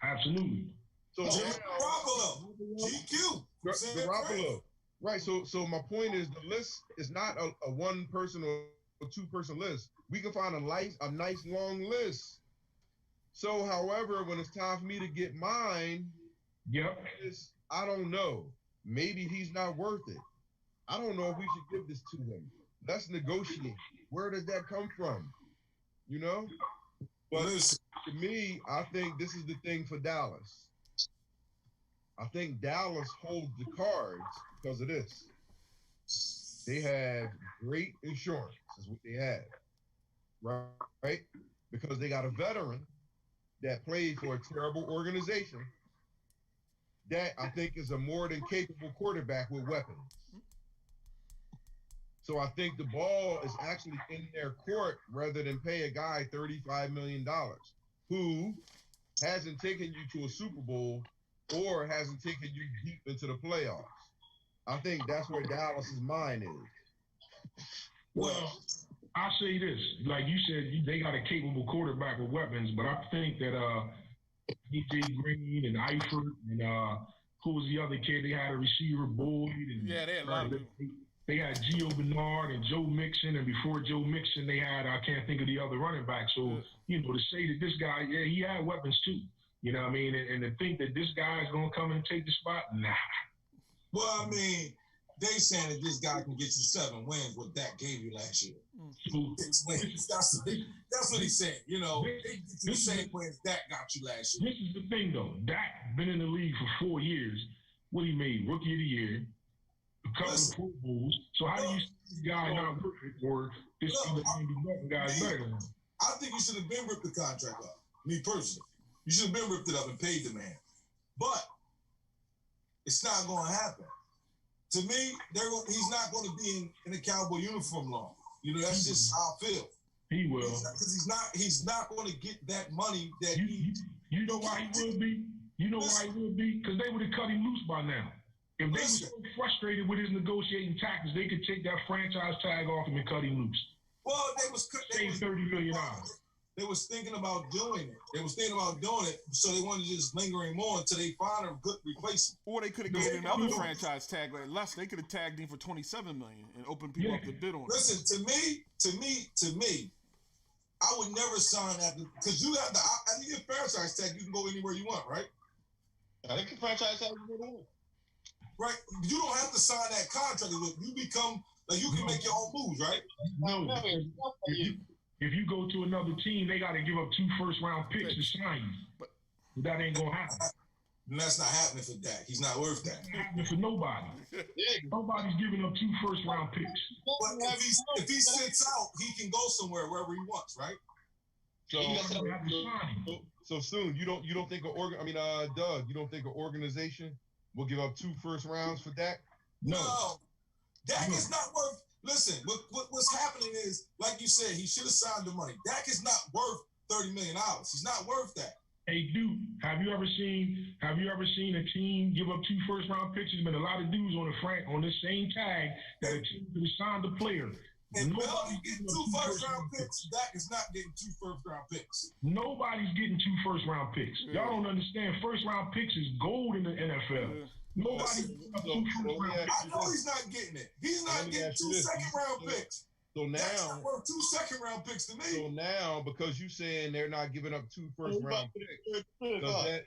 Absolutely. So Garoppolo, GQ, Garoppolo, right? So my point is the list is not a one person or a 2 person list. We can find a nice long list. So, however, when it's time for me to get mine, yep, I don't know. Maybe he's not worth it. I don't know if we should give this to him. Let's negotiate. Where does that come from? You know? But to me, I think this is the thing for Dallas. I think Dallas holds the cards because of this. They have great insurance, is what they have. Right? Because they got a veteran that played for a terrible organization that I think is a more than capable quarterback with weapons. So I think the ball is actually in their court rather than pay a guy $35 million who hasn't taken you to a Super Bowl or hasn't taken you deep into the playoffs. I think that's where Dallas's mind is. Well, I say this, like you said, they got a capable quarterback with weapons, but I think that DJ Green and Eifert and who was the other kid? They had a receiver, Boyd. And, yeah, they had a lot of people. They had Gio Bernard and Joe Mixon, and before Joe Mixon, they had, I can't think of the other running back. So, you know, to say that this guy, yeah, he had weapons too. You know what I mean? And to think that this guy is going to come and take the spot, nah. Well, I mean, they saying that this guy can get you 7 wins, what Dak gave you last year. 6 wins. That's what he's saying. You know, they get you the same wins Dak got you last year. This is the thing, though. Dak been in the league for 4 years. What he made? Rookie of the year. A couple of Pro Bowls. So how do you see this guy not working or this guy's better than him? I think you should have been ripped the contract up. Me personally. You should have been ripped it up and paid the man. But it's not going to happen. To me, he's not going to be in a Cowboy uniform long. You know, that's just how I feel. He will. Because he's not going to get that money that You know why he will be? You know why he will be? Because they would have cut him loose by now. If they were so frustrated with his negotiating tactics, they could take that franchise tag off him and cut him loose. Well, they was $30 million. They was thinking about doing it. So they wanted to just linger him on until they find a good replacement. Or they could have given him another franchise tag like less. They could have tagged him for $27 million and opened people up to bid on it. Listen, to me, I would never sign that because you have I think your franchise tag, you can go anywhere you want, right? I think the franchise tag you can. Right, you don't have to sign that contract. You become like you can make your own moves, right? No, if you go to another team, they got to give up 2 first-round picks to sign you. But that ain't gonna happen. And that's not happening for Dak. He's not worth that. It's not happening for nobody. Nobody's giving up 2 first-round picks. But if he sits out, he can go somewhere wherever he wants, right? So soon you don't think Doug, you don't think an organization will give up 2 first rounds for Dak? No. Dak is not worth. Listen, what's happening is, like you said, he should have signed the money. Dak is not worth $30 million. He's not worth that. Hey, dude, have you ever seen a team give up 2 first-round picks? There's been a lot of dudes on this same tag that a team could have signed a player. And Bell getting 2 first-round picks. Dak is not getting 2 first-round picks. Nobody's getting 2 first-round picks. Y'all don't understand. First-round picks is gold in the NFL. Nobody. I know he's not getting it. He's not getting 2 second-round picks. So now, that's not worth 2 second-round picks to me. So now, because you saying they're not giving up 2 first-round picks,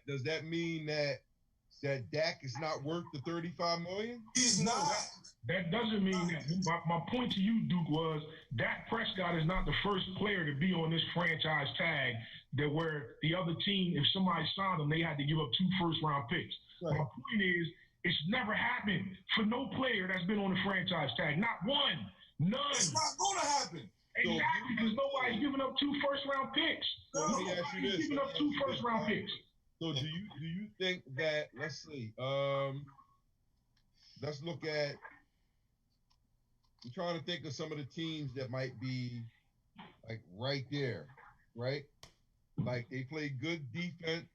does that mean that Dak is not worth the $35 million? He's not. That doesn't mean that. My point to you, Duke, was Dak Prescott is not the first player to be on this franchise tag that where the other team, if somebody signed them, they had to give up 2 first-round picks. Right. My point is, it's never happened for no player that's been on the franchise tag. Not one. None. It's not going to happen. Exactly, because nobody's giving up 2 first-round picks. So let me ask you this. Giving up 2 first-round picks. So do you think that, let's see, let's look at, I'm trying to think of some of the teams that might be like right there, right? Like they play good defense,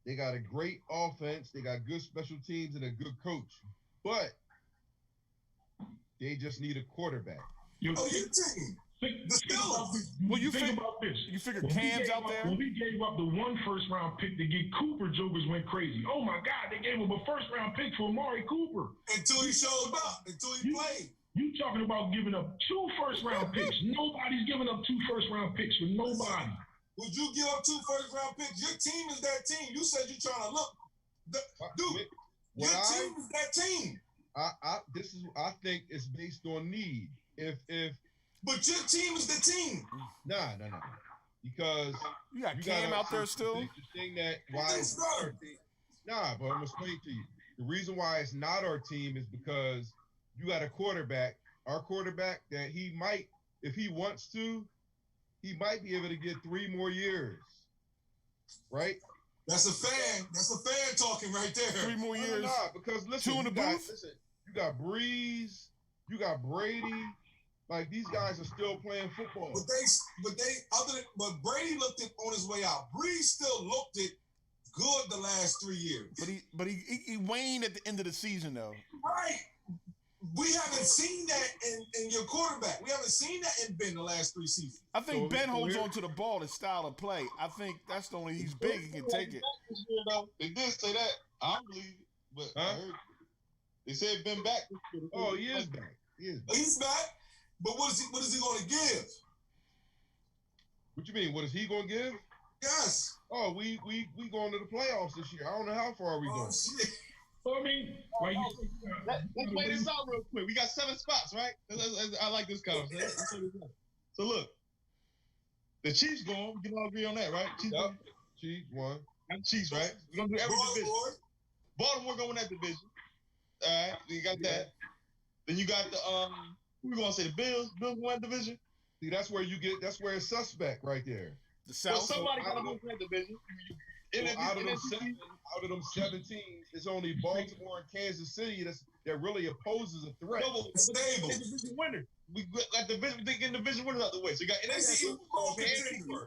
they got a great offense, they got good special teams and a good coach. But They just need a quarterback. Your team. Think about this. You figure Cam's out there? When we gave up the 1 first-round pick to get Cooper, jokers went crazy. Oh, my God, they gave him a first-round pick for Amari Cooper. Until he showed up, until he played. You talking about giving up 2 first-round picks. Nobody's giving up 2 first-round picks for nobody. Would you give up 2 first-round picks? Your team is that team. You said you're trying to look. Dude, your team is that team. I think it's based on need. But your team is the team. Nah. Because you got Cam out there still. The thing that why it's not our team. Nah, but I'm gonna explain to you. The reason why it's not our team is because you got a quarterback, our quarterback, that he might, if he wants to, he might be able to get 3 more years. Right? That's a fan. That's a fan talking right there. 3 more years. Nah, because listen, 2 in the booth. Listen, you got Breeze, you got Brady. Like, these guys are still playing football. But Brady looked it on his way out. Breeze still looked it good the last 3 years. But he waned at the end of the season though. Right. We haven't seen that in your quarterback. We haven't seen that in Ben the last 3 seasons. I think Ben holds on to the ball, his style of play. I think that's the only he's big, he can take it. They did say that. I don't believe it, but I heard. They said Ben back. Oh, he is back. He's back. But what is he going to give? What you mean? What is he going to give? Yes. Oh, we going to the playoffs this year. I don't know how far we going. Shit. So, I mean, like let's play this out real quick. We got 7 spots, right? I like this conversation. So look, the Chiefs going. We can all agree on that, right? Chiefs won. And Chiefs, right? We're gonna do every division. Baltimore going that division. All right, you got that. Then you got the we gonna say the Bills. Bills won that division. See, that's where it's suspect right there. The South. Well, somebody gotta move that division. Out of them 7 teams, it's only Baltimore and Kansas City that really opposes a threat. No, but stable. Division winner. We got division. We get division winners out the way. So you got NFC.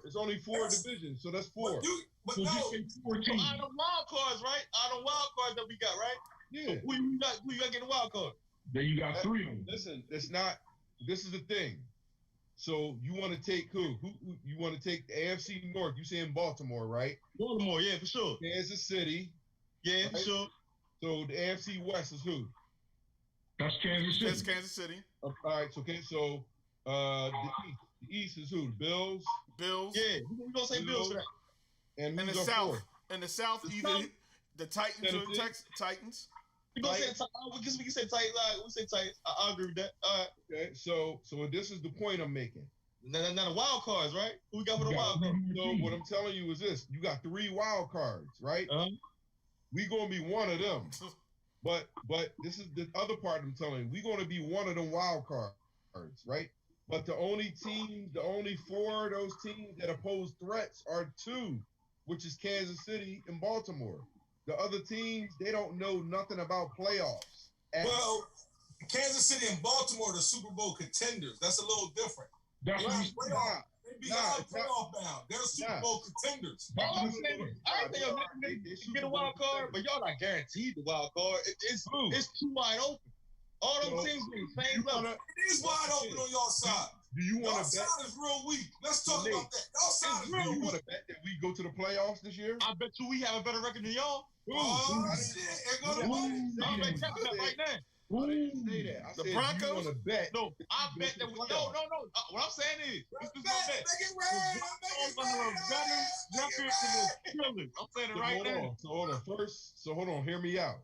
It's only 4 divisions, so that's 4. But no, out of wild cards, right? Out of wild cards that we got, right? Yeah. So who you got getting a wild card? Then you got 3 of them. Listen, it's not. This is the thing. So you want to take who? Who you want to take? The AFC North. You saying Baltimore, right? Baltimore, yeah, for sure. Kansas City, yeah, right? for sure. So the AFC West is who? That's Kansas City. That's Kansas City. All right. So the East is who? Bills. Bills. Yeah, we're gonna say Bills for that. And the South. In the South, either the Titans or the Titans. We can say Titans. We say Titans. I agree with that. All right. Okay. So this is the point I'm making. Now the wild cards, right? Who we got for the wild cards? So what I'm telling you is this: you got 3 wild cards, right? We gonna be one of them. But this is the other part I'm telling you. We gonna be one of them wild cards, right? But the only 4 of those teams that oppose threats are 2, which is Kansas City and Baltimore. The other teams, they don't know nothing about playoffs. Well, Kansas City and Baltimore are the Super Bowl contenders. That's a little different. That's They're beyond playoff bound. They're Super Bowl contenders. I think y'all get a wild card, but y'all not guaranteed the wild card. It's too wide open. All those teams being the same level. It is wide open on y'all side. Do you want to bet? Y'all side is real weak. Let's talk about that. Y'all side is real weak. Do you want to bet that we go to the playoffs this year? I bet you we have a better record than y'all. Oh, shit. I'm right now. I didn't say that. I said, Broncos? you want to bet? No, I bet that we. No. What I'm saying is, this is my bet. Make it red. I'm saying it right now. So hold on. Hear me out.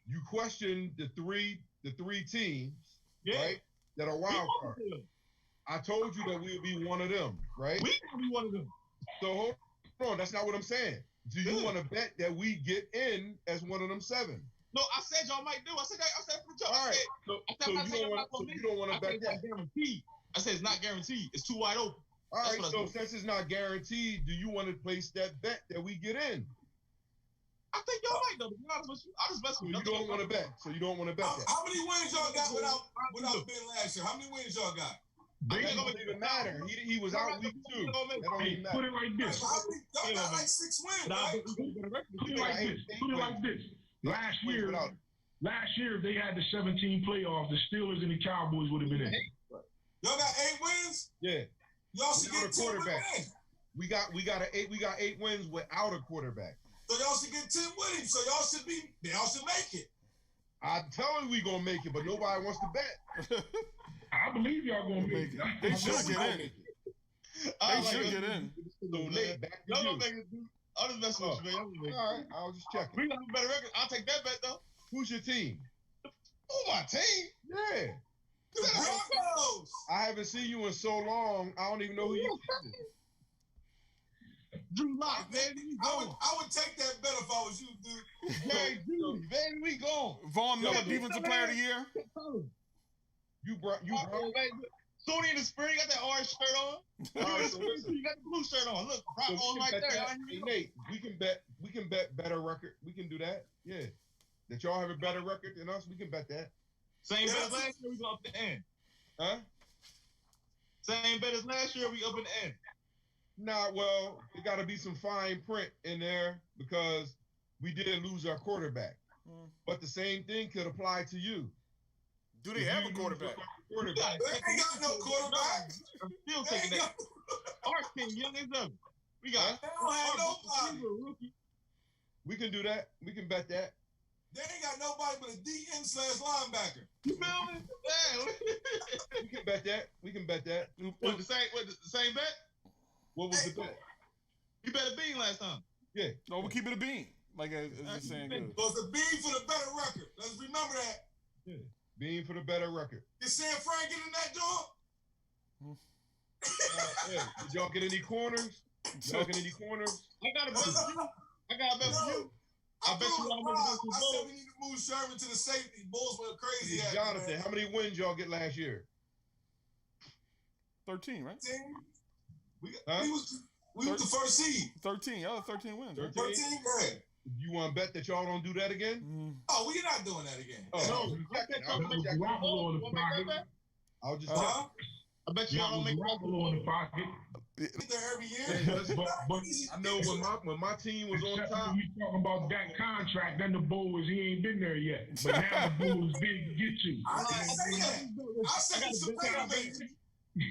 You question the three teams, right? That are wild cards. I told you that we'll be one of them, right? We can be one of them. So hold on. That's not what I'm saying. Do you want to bet that we get in as one of them 7? No, I said y'all might do. I said for the job. All right. So you don't want to bet that. Guaranteed. I said it's not guaranteed. It's too wide open. All right. So since it's not guaranteed, do you want to place that bet that we get in? I think y'all might though. To be honest with you, I just mess with you. You don't want to bet. So you don't want to bet that. How many wins y'all got without Ben last year? How many wins y'all got? It don't even matter. He was out week 2. That don't even matter. Put it like this. Y'all got like 6 wins, right? Put it like this. Last year, Last year, if they had the 17 playoffs, the Steelers and the Cowboys would have been in. Y'all got 8 wins? Yeah. Y'all should Without get a 10 quarterback. wins. We got 8 wins without a quarterback. So y'all should get 10 with him. So y'all should make it. I'm telling you we gonna make it, but nobody wants to bet. I believe y'all gonna make it. They should get in. They should get in. So late, back to Y'all you. don't make it. I'm just messing with you, man. All right, I was just checking. We got a better record. I'll take that bet though. Who's your team? Oh, my team. Yeah. The Broncos. I haven't seen you in so long. I don't even know who you is. Drew Lock, man. We going. I would take that bet if I was you, dude. Hey, Drew, man, we going. Von Miller, Defensive Player of the Year. You brought. Sunni in the spring, got that orange shirt on. All right, so listen. You got the blue shirt on. Look, rock So we on can right bet there. that. Hey, Nate, we can bet better record. We can do that. Yeah. That y'all have a better record than us. We can bet that. Same bet as last year, we go up the end. Huh? Same bet as last year, we up in the end. Nah, well, there got to be some fine print in there because we did lose our quarterback. But the same thing could apply to you. Do they have a quarterback? They ain't got no quarterback. I'm still taking that. Our team, young as ever. We got. They don't have nobody. We can do that. We can bet that. They ain't got nobody but a DN/linebacker. You feel me? Damn. We can bet that. We can bet that. What, the same bet? What was the bet? You bet a bean last time. Yeah. No, we'll keep it a bean. Like as the saying goes. So it's a B for the better record. Let's remember that. Yeah. Being for the better record. Did San Fran get in that door? Yeah. Did y'all get any corners? Y'all get any corners? I got a bet for you. I got a bet for you. I bet you all I make the said we need to move Sherman to the safety. Bulls went crazy at Jonathan, man. how many wins y'all get last year? 13, right? We Huh? was the first seed. 13. Y'all have 13 wins. Right? 13, yeah. You want to bet that y'all don't do that again? Oh, we're not doing that again. Oh, No, Garoppolo in the pocket. I'll just Huh? I bet you all don't make Garoppolo in the pocket. Get there every year. But I know when my team was on except top. when we talking about that contract, then the Bulls, he ain't been there yet. But now the Bulls did get you. I didn't say that. I said you some pay the man.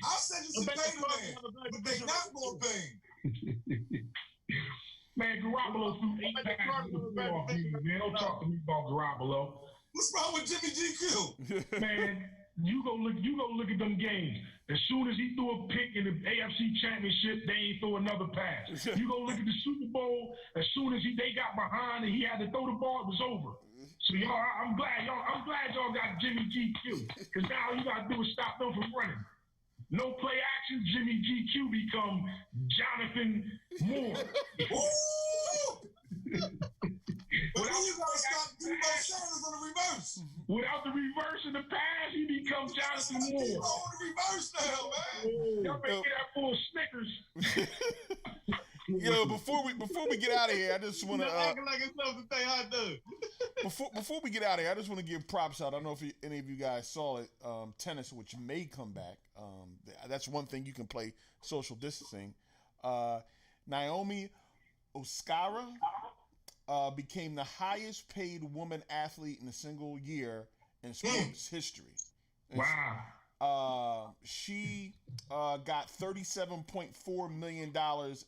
I said you some pay the man. But they not going to pay. Man, Garoppolo threw 8 passes in the playoff season, man. Don't talk to me about Garoppolo. What's wrong with Jimmy GQ? Man, you go look at them games. As soon as he threw a pick in the AFC Championship, they ain't throw another pass. You go look at the Super Bowl. As soon as they got behind and he had to throw the ball, it was over. So y'all, I'm glad y'all got Jimmy GQ, because now all you gotta do is stop them from running. No play action, Jimmy GQ become Jonathan Moore. But then you gotta stop Debo Sanders on the reverse. Without the reverse of the pass, he becomes Jonathan Debo Moore. on the reverse now, man. Y'all better get that full of Snickers. Yo, before we get out of here, I just want to acting like it's something they hot dog. before we get out of here, I just want to give props out. I don't know if any of you guys saw it. Tennis, which may come back. That's one thing you can play social distancing. Naomi Osaka became the highest paid woman athlete in a single year in sports history. And Wow. she got $37.4 million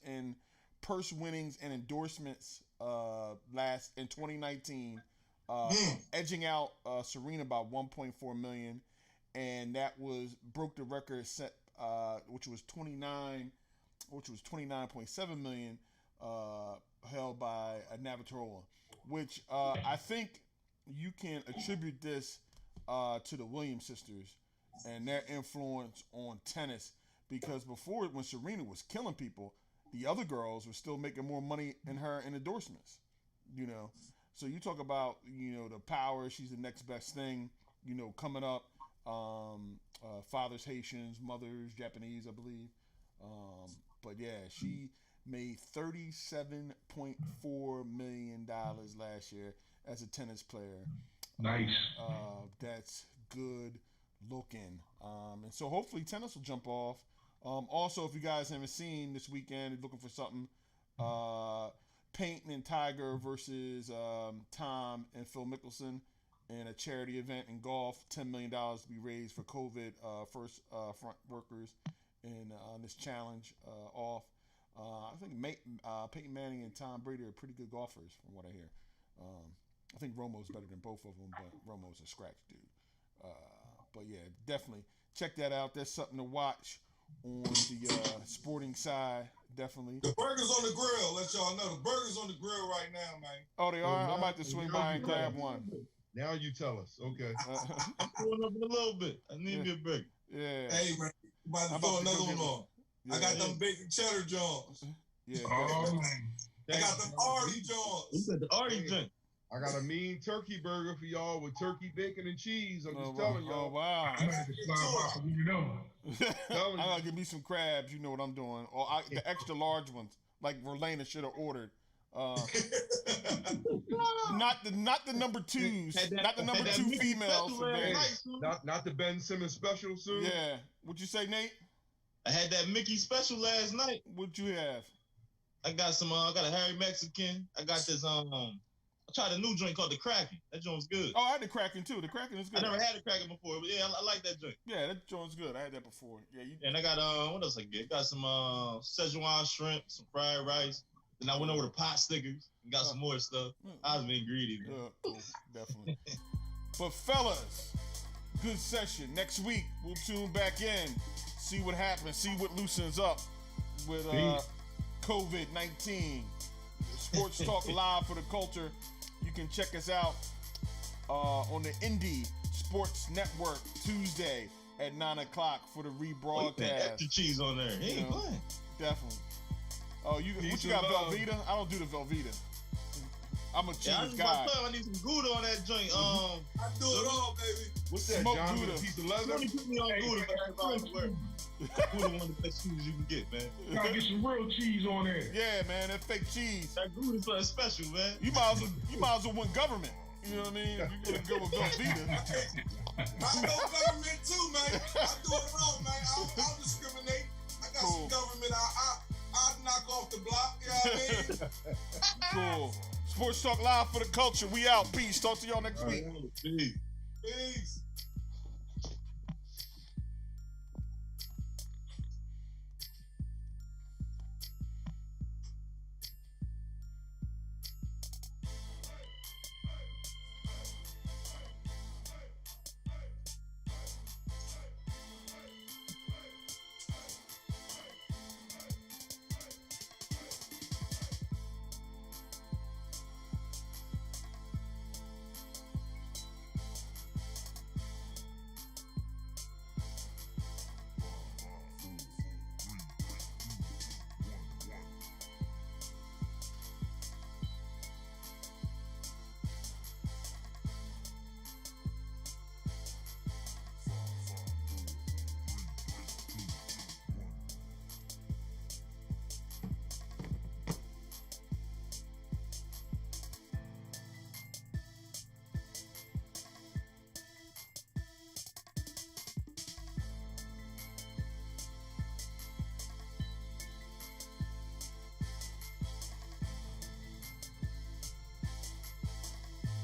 in purse winnings and endorsements in 2019, edging out Serena by 1.4 million, and that broke the record set, which was 29.7 million, held by Navratilova, which I think you can attribute this to the Williams sisters and their influence on tennis, because before, when Serena was killing people, the other girls were still making more money in her in endorsements, so you talk about the power. She's the next best thing coming up. Fathers Haitians, mothers Japanese, I believe, but yeah, she made $37.4 million last year as a tennis player. Nice. That's good looking. And so hopefully tennis will jump off. Also, if you guys haven't seen this weekend, looking for something, Peyton and Tiger versus Tom and Phil Mickelson and a charity event in golf. $10 million to be raised for COVID first front workers in this challenge off. I think Peyton Manning and Tom Brady are pretty good golfers, from what I hear. I think Romo's better than both of them, but Romo's a scratch dude. But yeah, definitely check that out. There's something to watch on the sporting side. Definitely. The burgers on the grill. Let y'all know the burgers on the grill right now, man. Oh, they are. I'm about to swing by and grab one. Now you tell us. Okay. I'm going up in a little bit. I need me a burger. Yeah. Hey, man, about to throw another one on. Yeah, I got them bacon cheddar Jones. Yeah. I got them Artie Jones. You said the Artie joint. I got a mean turkey burger for y'all with turkey, bacon, and cheese. I'm just telling y'all. Oh, wow. I'm going to slide by for you know. I gotta give me some crabs. You know what I'm doing. Or the extra large ones, like Verlaine should have ordered. Not the number twos, not the number two females. Not the Ben Simmons special soon. Yeah. What'd you say, Nate? I had that Mickey special last night. What'd you have? I got some. I got a Harry Mexican. I got this. I tried a new joint called the Kraken. That joint's good. Oh, I had the Kraken too. The Kraken is good. I never had the Kraken before, but yeah, I like that joint. Yeah, that joint's good. I had that before. Yeah, And I got what else I get? Got some Szechuan shrimp, some fried rice. Then I went over to pot stickers and got some more stuff. I was being greedy, man. Yeah, cool. Definitely. But fellas, good session. Next week we'll tune back in, see what happens, see what loosens up with COVID-19. Sports Talk Live for the culture. You can check us out on the Indie Sports Network Tuesday at 9 o'clock for the rebroadcast. Extra cheese on there. Hey, playing. Definitely. Oh, what you got, Velveeta? I don't do the Velveeta. I'm a cheese guy. I need some Gouda on that joint. I do it all, baby. What's that, Smoked John? Gouda. With a piece of leather? Somebody put me on Gouda for everybody to wear. Gouda one of the best cheese you can get, man. You gotta get some real cheese on there. Yeah, man, that fake cheese. That Gouda's something special, man. You might as well win government. You know what I mean? If you gonna go with Velveeta. I know government too, man. I do it all, man. I'll discriminate. I got some government. I'll knock off the block. You know what I mean? Cool. Sports Talk Live for the culture. We out. Peace. Talk to y'all next week. Peace.